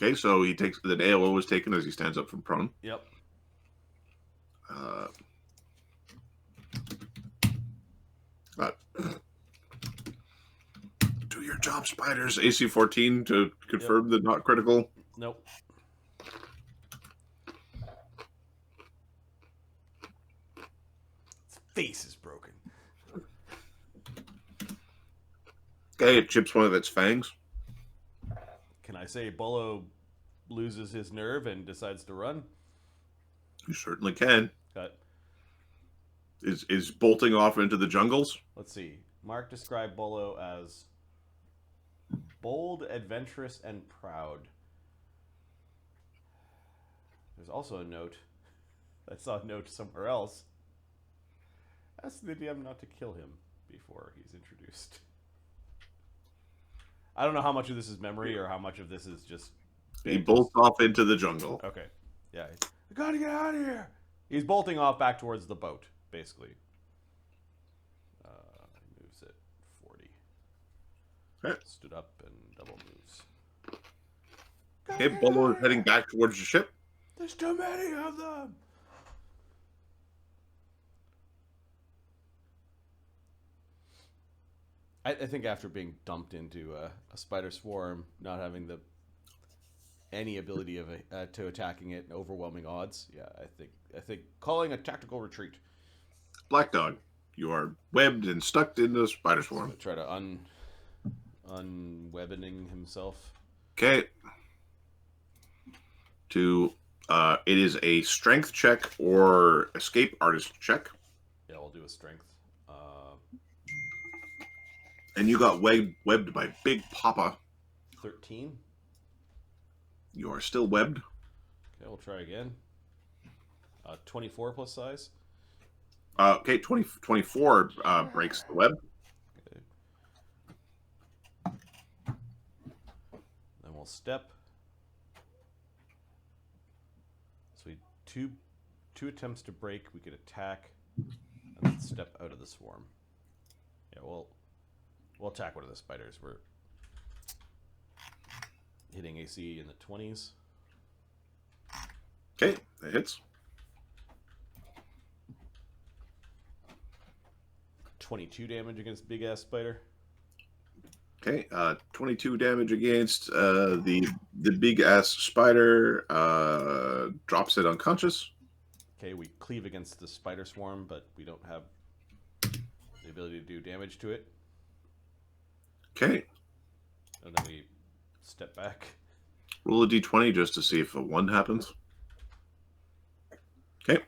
okay. So he takes the AOO was taken as he stands up from prone. Yep. Do your job, spiders. AC 14 to confirm the not critical. Nope. Its face is broken. Okay, it chips one of its fangs. Can I say Bolo loses his nerve and decides to run. You certainly can. Got. Is bolting off into the jungles? Let's see. Mark described Bolo as bold, adventurous, and proud. There's also a note. I saw a note somewhere else. Ask the DM not to kill him before he's introduced. I don't know how much of this is memory or how much of this is just... He bolts off into the jungle. Okay. Yeah. I gotta get out of here! He's bolting off back towards the boat, basically. Moves at 40. Okay. Stood up and double moves. Okay, Bolo is heading back towards the ship. There's too many of them! I think after being dumped into a spider swarm, not having any ability of to attacking it, and overwhelming odds, yeah, I think calling a tactical retreat. Black Dog, you are webbed and stuck in the spider swarm. So try to unwebbening himself. Okay. It is a strength check or escape artist check. Yeah, we'll do a strength. And you got webbed by Big Papa. 13. You are still webbed. Okay, we'll try again. 24 plus size. Okay, 24 breaks the web. Okay. Then we'll step. So we two attempts to break. We could attack and then step out of the swarm. Yeah, we'll attack one of the spiders. We're hitting AC in the 20s. Okay, that hits. 22 damage against big ass spider. Okay, 22 damage against the big ass spider. Drops it unconscious. Okay, we cleave against the spider swarm, but we don't have the ability to do damage to it. Okay. And then we step back. Roll a d20 just to see if a 1 happens. Okay.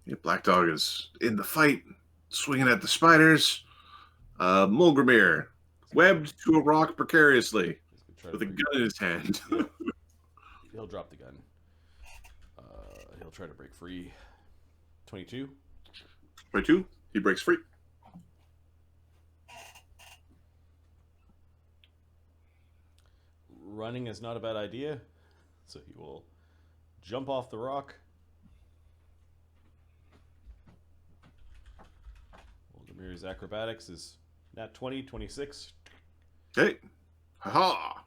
Yeah, Black Dog is in the fight, swinging at the spiders. Mulgrimir, webbed to a rock precariously, with a gun in his hand. He'll drop the gun. He'll try to break free. 22. 22, he breaks free. Running is not a bad idea, so he will jump off the rock. Mulgrimir's acrobatics is nat 20, 26. Okay. Haha.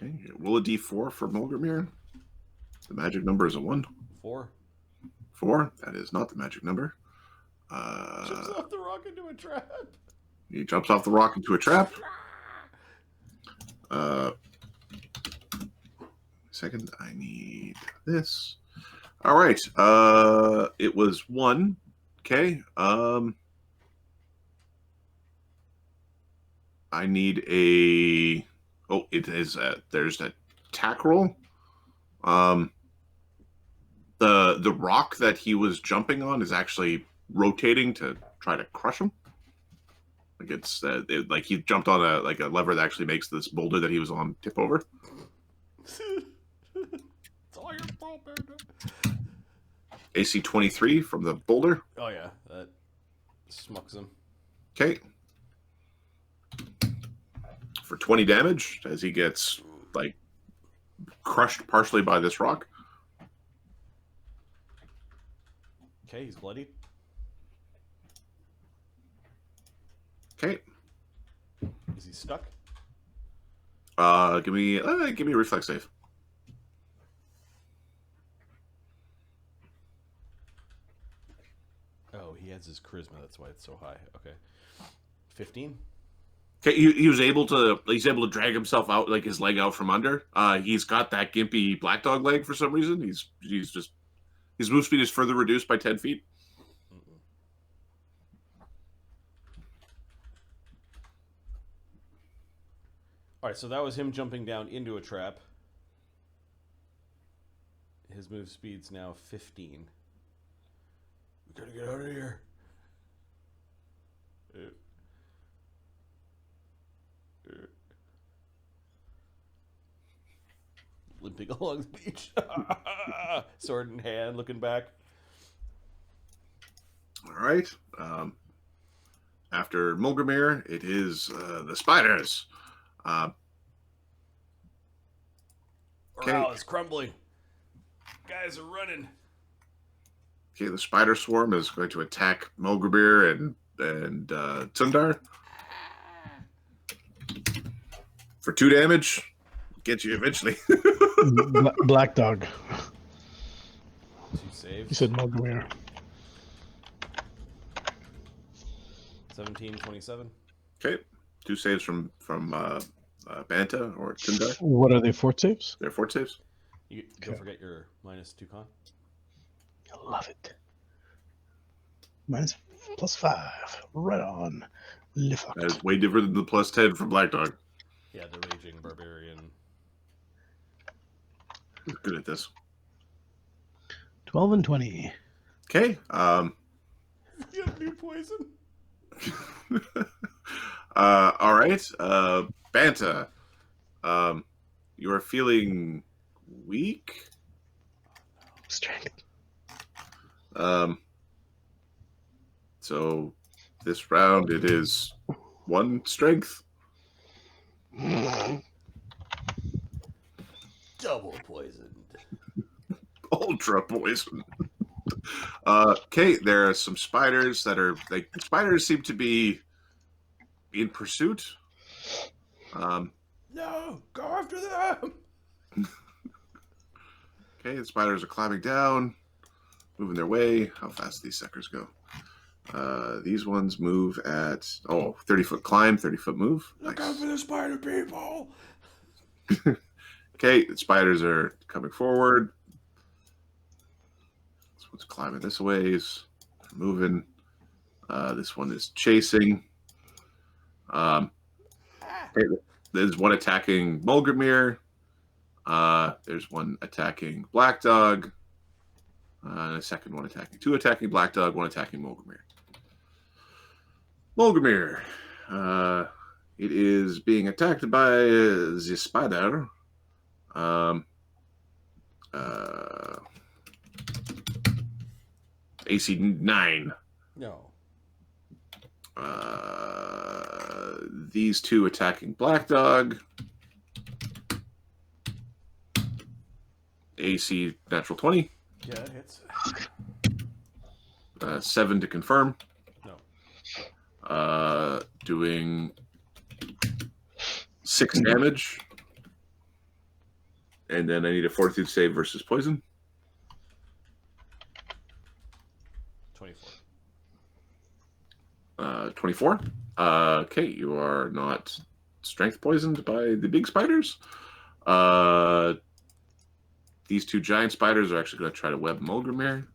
Okay, roll a d4 for Mulgrimir. The magic number is a 1. 4. 4, that is not the magic number. Jumps off the rock into a trap. He jumps off the rock into a trap. Second, I need this. All right. It was 1. Okay. I need a. Oh, it is. There's an attack roll. The rock that he was jumping on is actually rotating to try to crush him. Like it's like he jumped on a lever that actually makes this boulder that he was on tip over. It's all your fault, man. AC 23 from the boulder. Oh yeah, that smucks him. Okay. For 20 damage as he gets like crushed partially by this rock. Okay, he's bloodied. Okay. Is he stuck? Give me a reflex save. Oh, he has his charisma. That's why it's so high. Okay, 15. Okay, he's able to drag himself out, like his leg out from under. He's got that gimpy black dog leg for some reason. He's just his move speed is further reduced by 10 feet. All right, so that was him jumping down into a trap. His move speed's now 15. We gotta get out of here. Limping along the beach. Sword in hand, looking back. All right. After Mulgrimir, it is the spiders. Morale is crumbling. Guys are running. Okay, the spider swarm is going to attack Mulgrimir and Cundar for 2 damage. Get you eventually. Black dog. 2 saves. You said Mulgrimir. 17, 27. Okay, 2 saves from Banta or Cundar. What are they, fort saves? They're fort saves. You don't forget your -2 con. I love it. +5. Right on. Lift. That is way different than the +10 from Black Dog. Yeah, the raging barbarian. Who's good at this? 12 and 20. Okay. You have new poison. All right. Banta. You are feeling weak. Strength. So this round it is 1 strength. Double poisoned. Ultra poison. Okay, there are some spiders that are like the spiders seem to be in pursuit. No, go after them. Okay, the spiders are climbing down, moving their way. How fast do these suckers go? These ones move at 30-foot climb, 30-foot move. Look Nice. out for the spider people. Okay, the spiders are coming forward. This one's climbing this ways, moving. This one is chasing. Okay, there's one attacking Mulgrimir. There's one attacking Black Dog. And a second one attacking. 2 attacking Black Dog, 1 attacking Mulgrimir. Mulgrimir. It is being attacked by the spider. AC 9. No. These 2 attacking Black Dog. AC natural 20. Yeah, it hits. 7 to confirm. No. Doing 6 damage. And then I need a fortitude save versus poison. 24. 24. Okay, you are not strength poisoned by the big spiders. These 2 giant spiders are actually going to try to web Mulgrimir.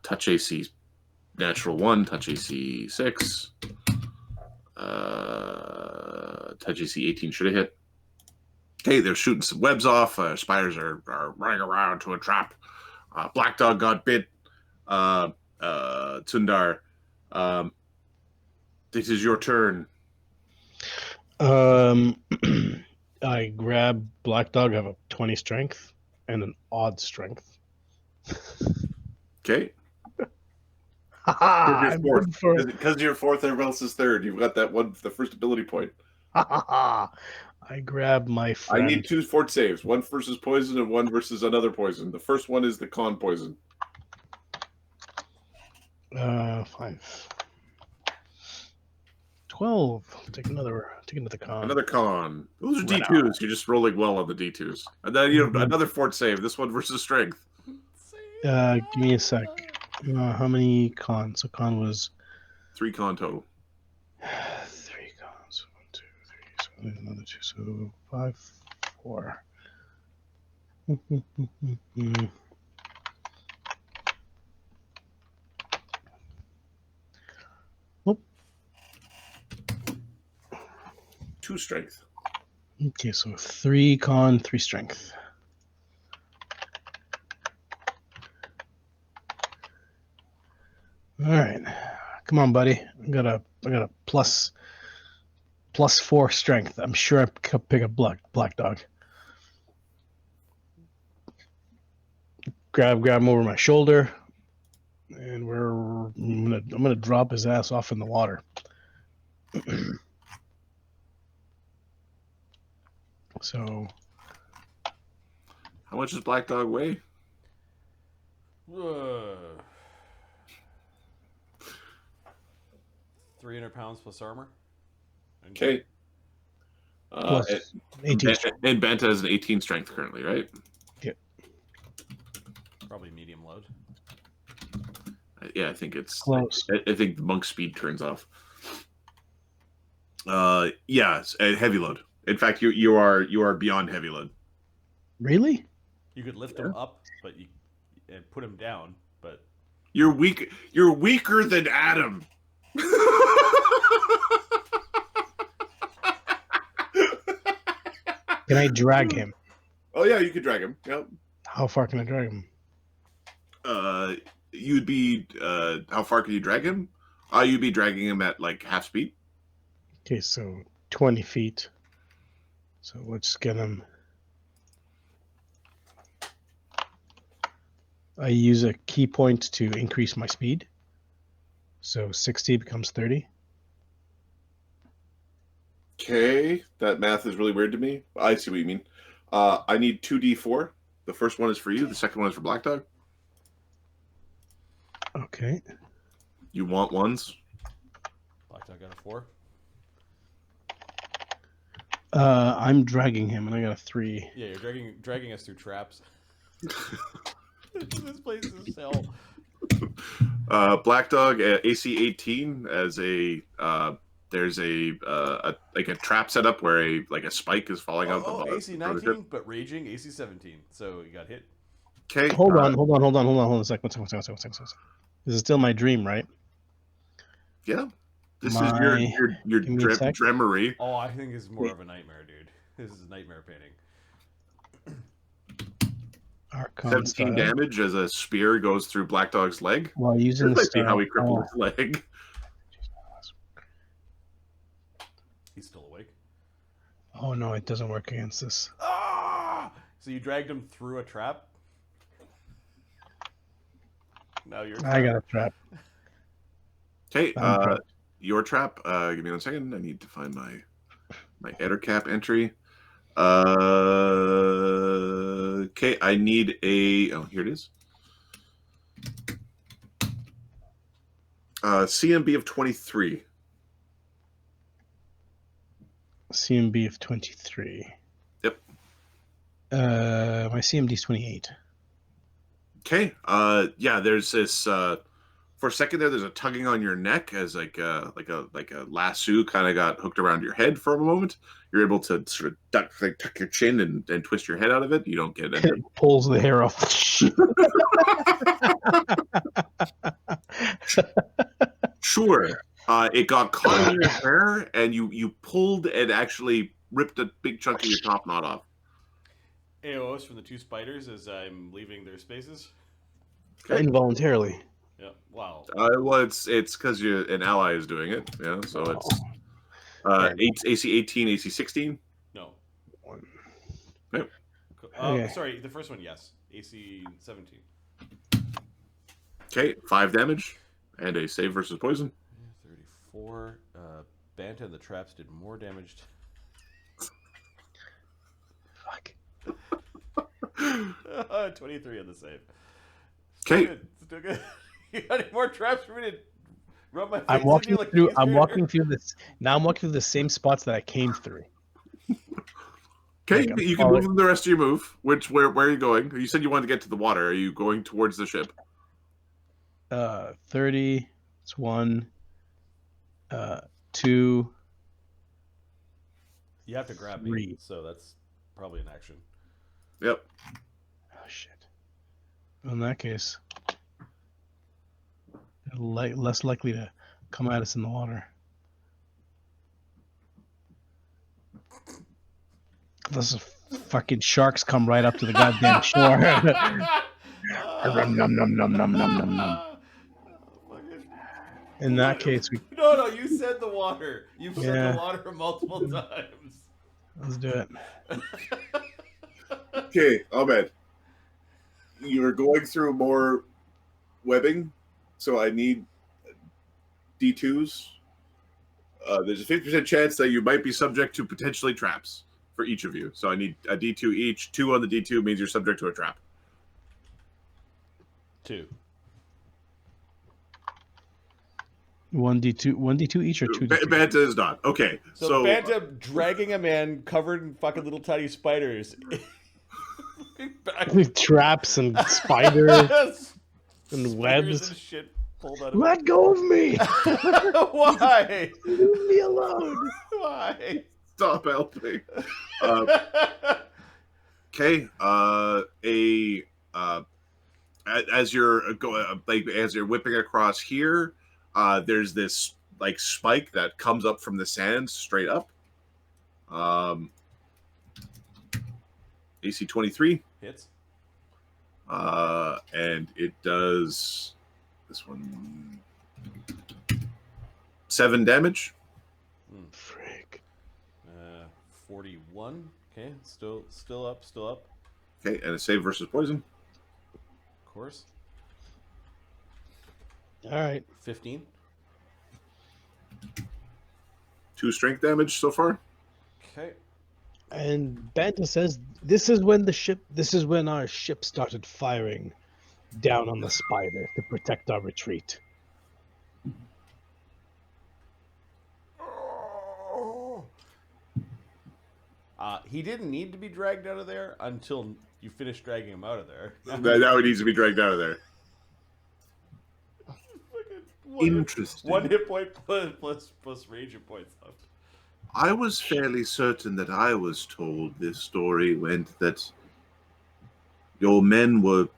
Touch AC natural 1, touch AC 6. Touch AC 18 should have hit. Okay, they're shooting some webs off. Spiders are running around to a trap. Black Dog got bit. Cundar, this is your turn. I grab Black Dog. I have a 20 strength and an odd strength. Okay. I'm good for Because you're 4th, everyone else is 3rd. You've got that one, the first ability point. I grab my friend. I need 2 fort saves, 1 versus poison and 1 versus another poison. The first one is the con poison. 5. 12. Take another con. Another con. Those are Right D2s. You're just rolling well on the D2s. And then you have another fort save. This one versus strength. Give me a sec. How many cons? So con was 3 con total. 3 cons. 1, 2, 3. So there's another 2. So 5, 4. 2 strength. Okay, so 3 con, 3 strength. All right, come on, buddy. I got a plus 4 strength. I'm sure I could pick a black dog. Grab him over my shoulder, and I'm gonna drop his ass off in the water. So How much does Black Dog weigh? 300 pounds plus armor. Okay. plus 18 strength. And Banta is an 18 strength currently, right? Yeah. Probably medium load. Yeah, I think it's Close. I think the monk speed turns off. Yeah, it's a heavy load. In fact, you are beyond heavy load. Really? You could lift him up, but and put him down, but You're weak. You're weaker than Adam. Can I drag him? Oh yeah, you could drag him. Yep. How far can I drag him? You'd be how far can you drag him? You'd be dragging him at like half speed. Okay, so 20 feet. So let's get him. I use a key point to increase my speed. So 60 becomes 30. Okay, that math is really weird to me. I see what you mean. I need 2d4. The first one is for you. The second one is for Black Dog. Okay. You want ones? Black Dog got a 4. I'm dragging him, and I got a 3. Yeah, you're dragging us through traps. This place is hell. Black Dog AC 18 as a there's a like a trap setup where a spike is falling out the bottom. AC 19, but raging AC 17. So you got hit. Okay. Hold on a second. One second. This is still my dream, right? Yeah. This is your give me a sec. dreamery. Oh, I think it's more of a nightmare, dude. This is nightmare painting. Archon 17 style. damage as a spear goes through Black Dog's leg. While using the Let's see style. how he crippled his leg. He's still awake. Oh no, it doesn't work against this. Ah! So you dragged him through a trap? Now you're I got a trap. Okay, your trap. Give me 1 second. I need to find my Ettercap entry. Okay, I need a. Oh, here it is. CMB of 23. CMB of 23. Yep. My CMD is 28. Okay. Yeah. There's this. For a second there's a tugging on your neck as like a lasso kind of got hooked around your head for a moment. You're able to sort of tuck your chin and twist your head out of it. You don't get it. It pulls the hair off. Sure. It got caught in your hair, and you pulled and actually ripped a big chunk of your top knot off. AOS from the 2 spiders as I'm leaving their spaces. Okay. Involuntarily. Yeah. Wow. Well, it's because an ally is doing it. Yeah. So it's AC 18, AC 16. No. Yep. Okay. Sorry, the first one, yes. AC 17. Okay, 5 damage and a save versus poison. 34. Banta and the traps did more damage. Fuck. 23 on the save. Okay. Still good. You got any more traps for me to rub my face I'm walking like through. I'm walking through this. Now I'm walking through the same spots that I came through. Okay, Like you can move them the rest of your move. Where are you going? You said you wanted to get to the water. Are you going towards the ship? 30. It's 1. 2. You have to grab me, 3. so that's probably an action. Yep. Oh shit. In that case, less likely to come at us in the water. Those fucking sharks come right up to the goddamn shore. Nom, nom, nom, nom, nom, nom, nom, nom. In that case, we No, you said the water. You've said the Yeah. water multiple times. let's do it. Okay, Ahmed. You're going through more webbing, so I need D2s. There's a 50% chance that you might be subject to potentially traps for each of you. So I need a D2 each. 2 on the D2 means you're subject to a trap. 2. 1d2 each or 2d2? Banta is not. Okay. So Banta dragging a man covered in fucking little tiny spiders. Traps and spiders and webs. And shit pulled out of Let go of me! Why? Leave me alone! Why? Stop helping. Okay. As you're going, like as you're whipping across here, there's this like spike that comes up from the sand straight up. AC 23 hits. And it does this one 7 damage. Frick. 41. Okay, still up. Okay, and a save versus poison. Of course. All right. 15. 2 strength damage so far. Okay. And Banta says this is when our ship started firing down on the spider to protect our retreat. He didn't need to be dragged out of there until you finished dragging him out of there. Now he needs to be dragged out of there. Interesting. 1 hit point plus ranger points left. I was fairly certain that I was told this story went that your men were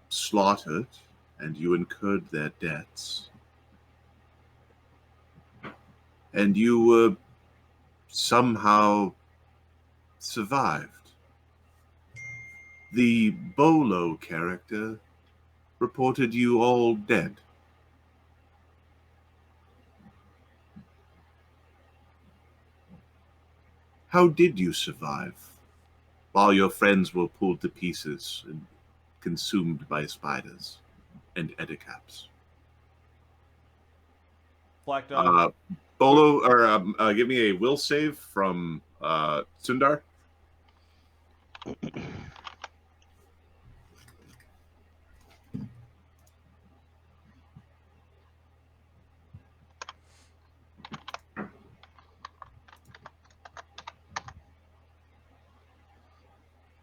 slaughtered and you incurred their debts. And you were somehow survived. The Bolo character reported you all dead. How did you survive while your friends were pulled to pieces and consumed by spiders and edicaps? Black Dog. Bolo, or give me a will save from Cundar.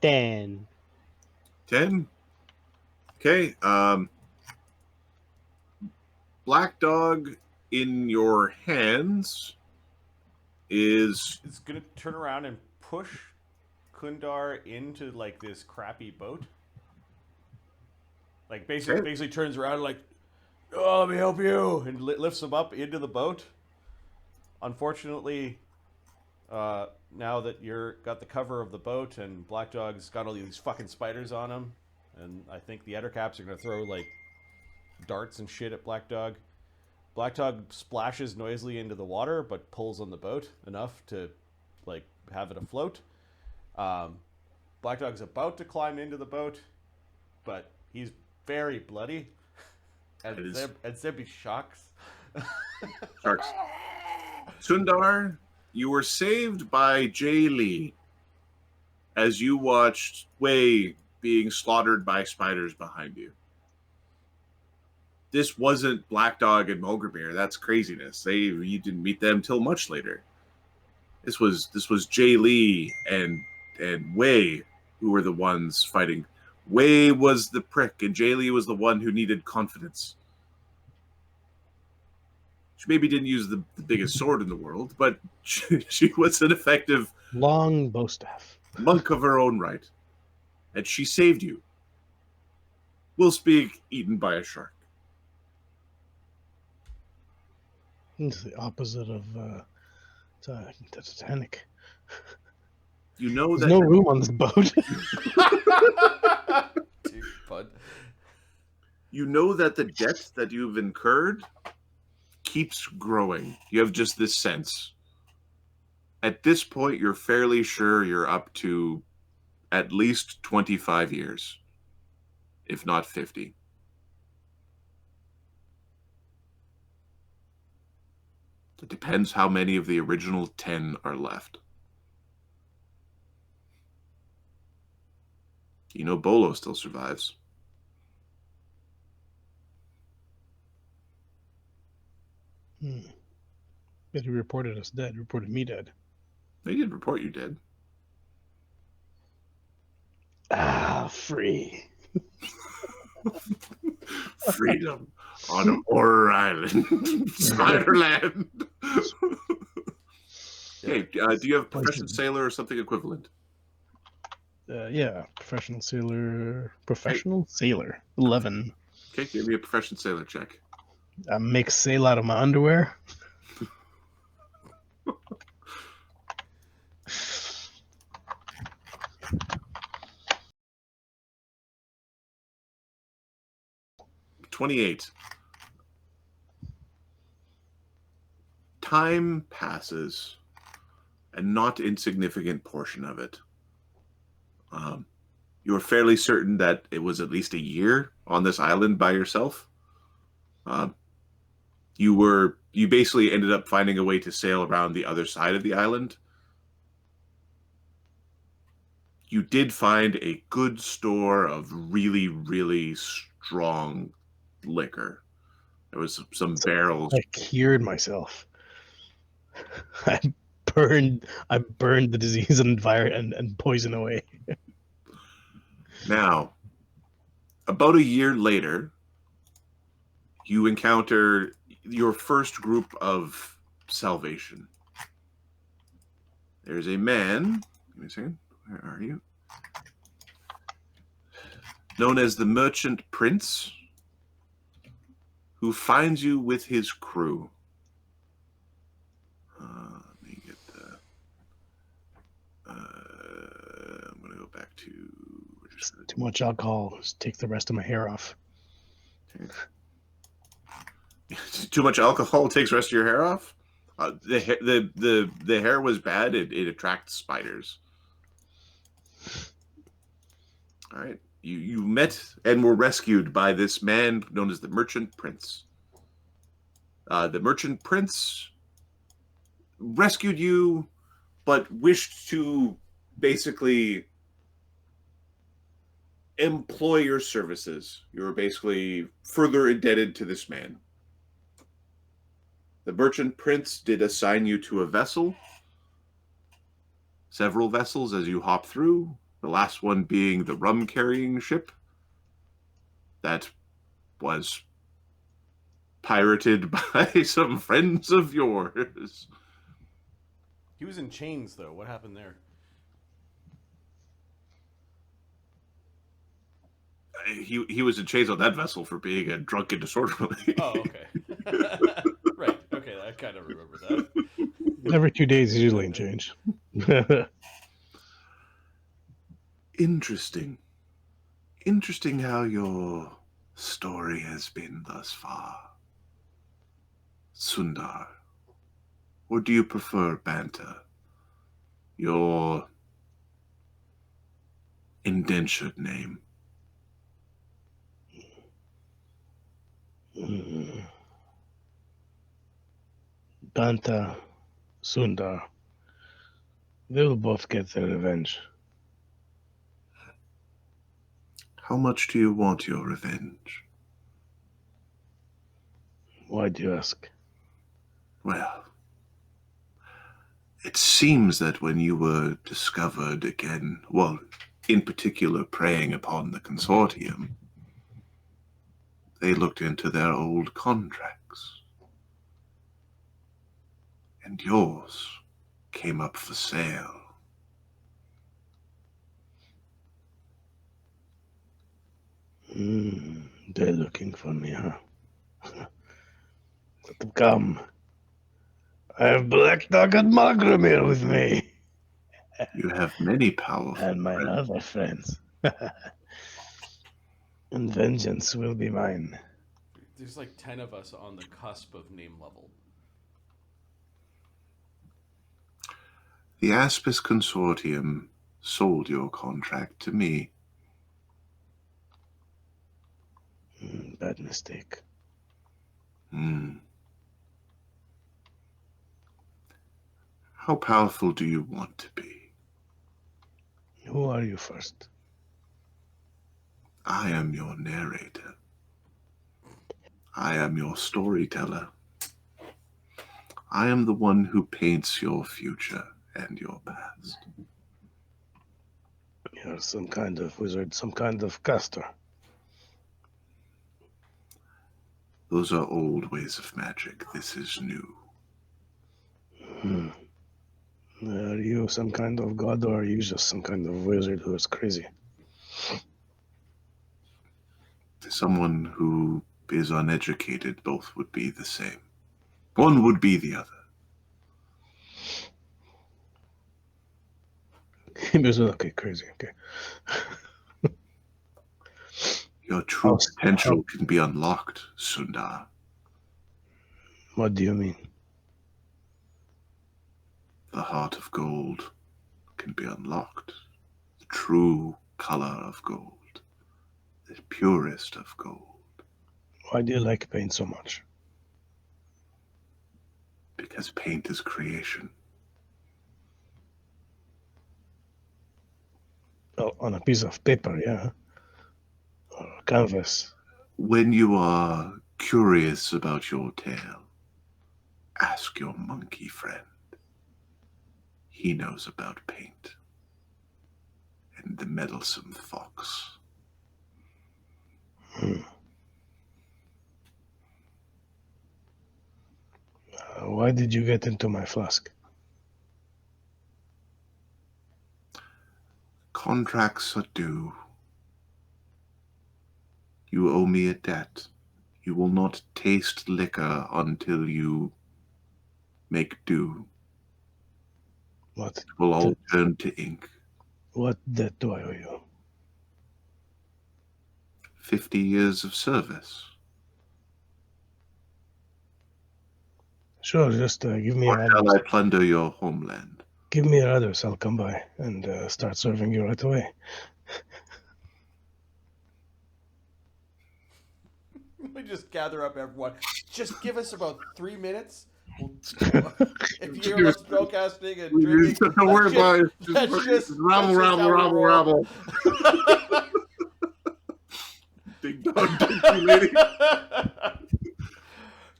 Dan. 10. Okay. Black Dog in your hands is... It's going to turn around and push Cundar into, like, this crappy boat. Like, basically turns around like, oh, let me help you, and lifts him up into the boat. Unfortunately, now that you're got the cover of the boat and Black Dog's got all these fucking spiders on him, and I think the Ettercaps are going to throw, like, darts and shit at Black Dog. Black Dog splashes noisily into the water, but pulls on the boat enough to, like, have it afloat. Black Dog's about to climb into the boat, but he's very bloody. And Zebby shocks. Sharks. Cundar, you were saved by Jay Lee as you watched Wei being slaughtered by spiders behind you. This wasn't Black Dog and Mogramir. That's craziness. You didn't meet them till much later. This was Jay Lee and Wei who were the ones fighting. Wei was the prick, and Jay Lee was the one who needed confidence. She maybe didn't use the biggest sword in the world, but she was an effective long bow staff monk of her own right, and she saved you. We'll speak eaten by a shark. It's the opposite of the Titanic. You know There's that no room on this boat. Dude, bud. you know that the debt that you've incurred keeps growing. You have just this sense. At this point, you're fairly sure you're up to at least 25 years, if not 50. It depends how many of the original 10 are left. You know Bolo still survives. But he reported us dead. Reported me dead. They did report you dead. Ah, free. Freedom on a horror island, Spiderland. Hey, do you have proficient sailor or something equivalent? Yeah, professional sailor. Professional sailor. 11. Okay, give me a proficient sailor check. I make sail out of my underwear. $28. Time passes, a not insignificant portion of it. You were fairly certain that it was at least a year on this island by yourself. You basically ended up finding a way to sail around the other side of the island. You did find a good store of really, really strong liquor. There was some barrels. I cured myself. I burned the disease and and poison away. Now, about a year later, you encounter your first group of salvation. There's a man, give me a second, where are you? Known as the Merchant Prince, who finds you with his crew. Let me get the... I'm going to go back to... Too much alcohol. Just take the rest of my hair off. Too much alcohol takes the rest of your hair off? The hair was bad. It attracts spiders. All right. You met and were rescued by this man known as the Merchant Prince. The Merchant Prince rescued you, but wished to basically employ your services. You were basically further indebted to this man. The Merchant Prince did assign you to a vessel, several vessels as you hop through, the last one being the rum-carrying ship that was pirated by some friends of yours. He was in chains, though. What happened there? He was in chains on that vessel for being a drunk and disorderly. Oh, okay. Right. Okay, I kind of remember that. Every 2 days, he's usually in change. Interesting. Interesting how your story has been thus far. Cundar. Or do you prefer Banta? Your indentured name. Banta, Cundar. They will both get their revenge. How much do you want your revenge? Why do you ask? Well, it seems that when you were discovered again, well, in particular preying upon the consortium, they looked into their old contracts. And yours came up for sale. They're looking for me, huh? Let them come. I have Black Dog and Magram here with me. You have many powerful And my friends. other friends. And vengeance will be mine. There's like 10 of us on the cusp of name level. The Aspis Consortium sold your contract to me. Bad mistake. How powerful do you want to be? Who are you first? I am your narrator. I am your storyteller. I am the one who paints your future and your past. You're some kind of wizard, some kind of caster. Those are old ways of magic. This is new. Are you some kind of god, or are you just some kind of wizard who is crazy? Someone who is uneducated, both would be the same. One would be the other. Okay, crazy. Okay. Your true potential can be unlocked, Sundar. What do you mean? The heart of gold can be unlocked. The true color of gold. The purest of gold. Why do you like paint so much? Because paint is creation. Oh, on a piece of paper, yeah. Or canvas. When you are curious about your tale, ask your monkey friend. He knows about paint. And the meddlesome fox. Why did you get into my flask? Contracts are due. You owe me a debt. You will not taste liquor until you make due. What? It will all turn to ink. What debt do I owe you? 50 years of service. Sure, just give me Or your shall address. I plunder your homeland? Give me your address. I'll come by and start serving you right away. We just gather up everyone. Just give us about 3 minutes. We'll, if you hear about spellcasting and drinking, Don't worry about it. that's just Rabble, that's just rabble, how we rabble, roll. rabble. Ding dong, ding dong, lady.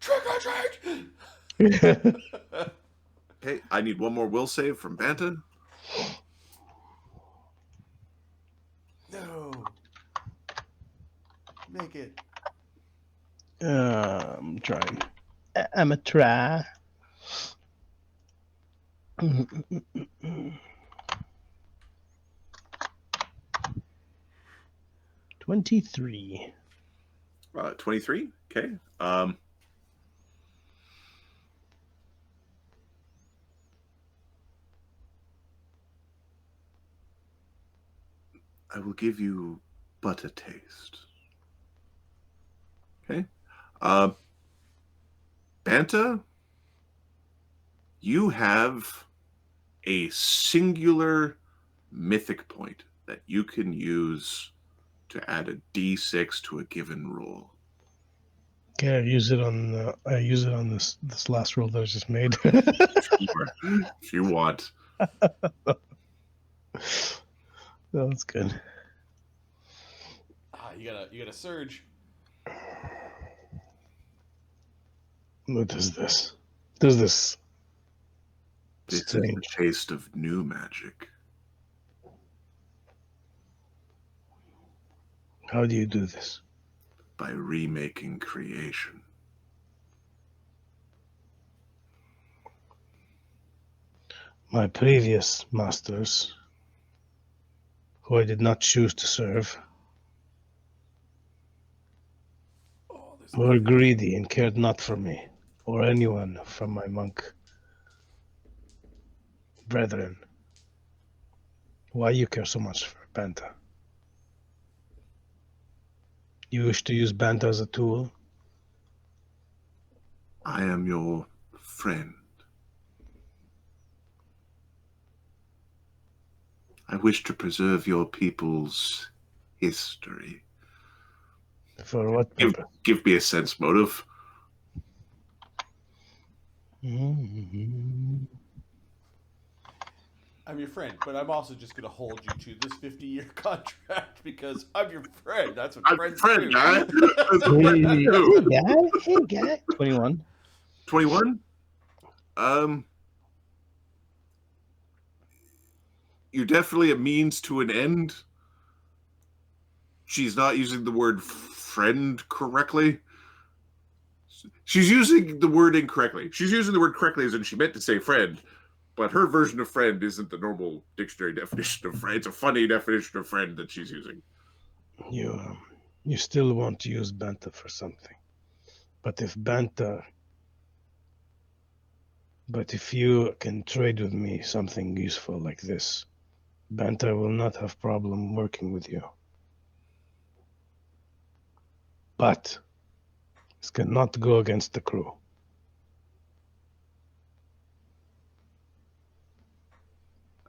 Trick or treat! Okay, I need one more will save from Banta. No. Make it. I'm trying. I'm a try. 23. 23. Okay. I will give you but a taste. Okay. Banta, you have a singular mythic point that you can use to add a d6 to a given roll. Okay, I use it on this last roll that I just made. If you want. That's good. You gotta surge. What is this? Does this? This is Strange. the taste of new magic. How do you do this? By remaking creation. My previous masters, who I did not choose to serve, were greedy and cared not for me or anyone from my monk brethren. Why you care so much for Banta? You wish to use Banta as a tool? I am your friend. I wish to preserve your people's history. For what purpose? Give me a sense motive. Mm-hmm. I'm your friend, but I'm also just going to hold you to this 50-year contract because I'm your friend. That's what I'm friends friend, do. guy. That's what friends do. Hey guy. 21. 21? You're definitely a means to an end. She's not using the word friend correctly. She's using the word incorrectly. She's using the word correctly as in she meant to say friend, but her version of friend isn't the normal dictionary definition of friend. It's a funny definition of friend that she's using. You still want to use Banta for something. But if you can trade with me something useful like this, Banta will not have problem working with you. But this cannot go against the crew.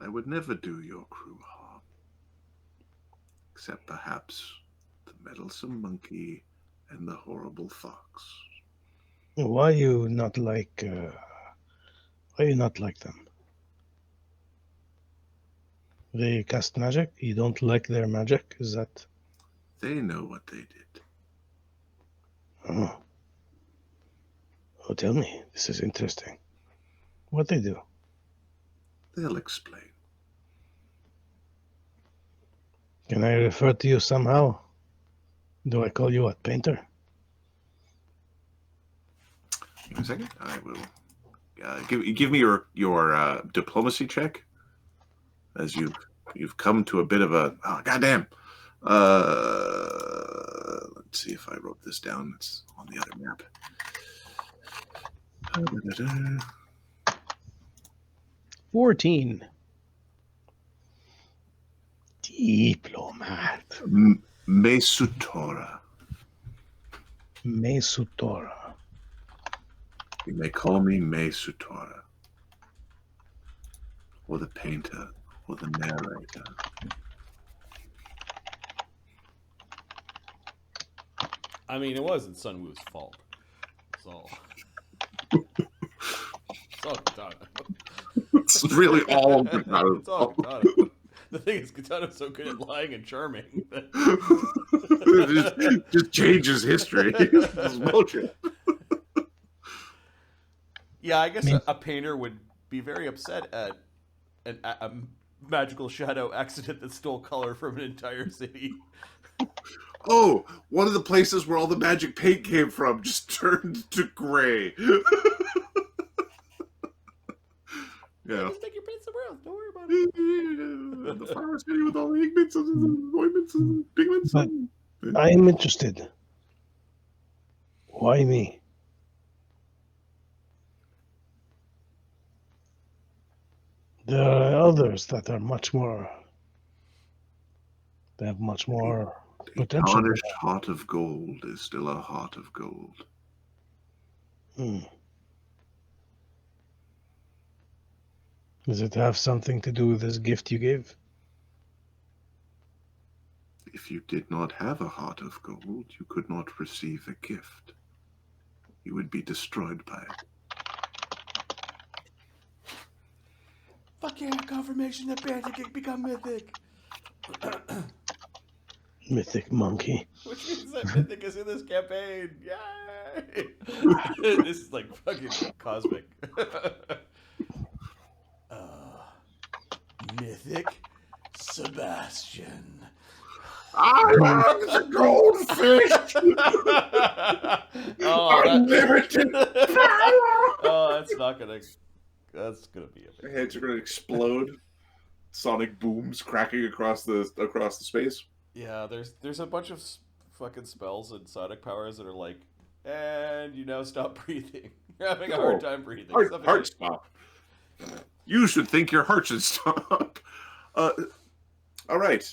I would never do your crew harm. Except perhaps the meddlesome monkey and the horrible fox. Why you not like them? They cast magic? You don't like their magic? Is that... They know what they did. Oh, tell me. This is interesting. What they do? They'll explain. Can I refer to you somehow? Do I call you a painter? Give me a second. I will give me your diplomacy check, as you've come to a bit of a goddamn. Let's see if I wrote this down. It's on the other map. 14. Diplomat. Mesutora. Mesutora. You may call me Mesutora, or the painter, or the narrator. I mean, it wasn't Sun Wu's fault. So. It's all Katana. It's really all Katana. It's all Katana. The thing is, Katana's so good at lying and charming that it just changes history. It's bullshit. Yeah, I guess a painter would be very upset at a magical shadow accident that stole color from an entire city. Oh, one of the places where all the magic paint came from just turned to gray. Yeah. Just make your paint somewhere else. Don't worry about it. The flower city with all the pigments and ointments and pigments. But I am interested. Why me? There are others that are much more. They have much more A potential. tarnished heart of gold is still a heart of gold. Does it have something to do with this gift you gave? If you did not have a heart of gold, you could not receive a gift. You would be destroyed by it. Fuck yeah, confirmation that Banta can become mythic. Mythic monkey. Which means that mythic is in this campaign. Yay! This is like fucking cosmic. Mythic Sebastian. I am the goldfish! Unlimited power! Oh, that's gonna be a big... Heads are gonna explode. Sonic booms cracking across the space. Yeah, there's a bunch of fucking spells and sonic powers that are like, and you now stop breathing. You're having a hard time breathing. Heart stop. You should think your heart should stop. All right.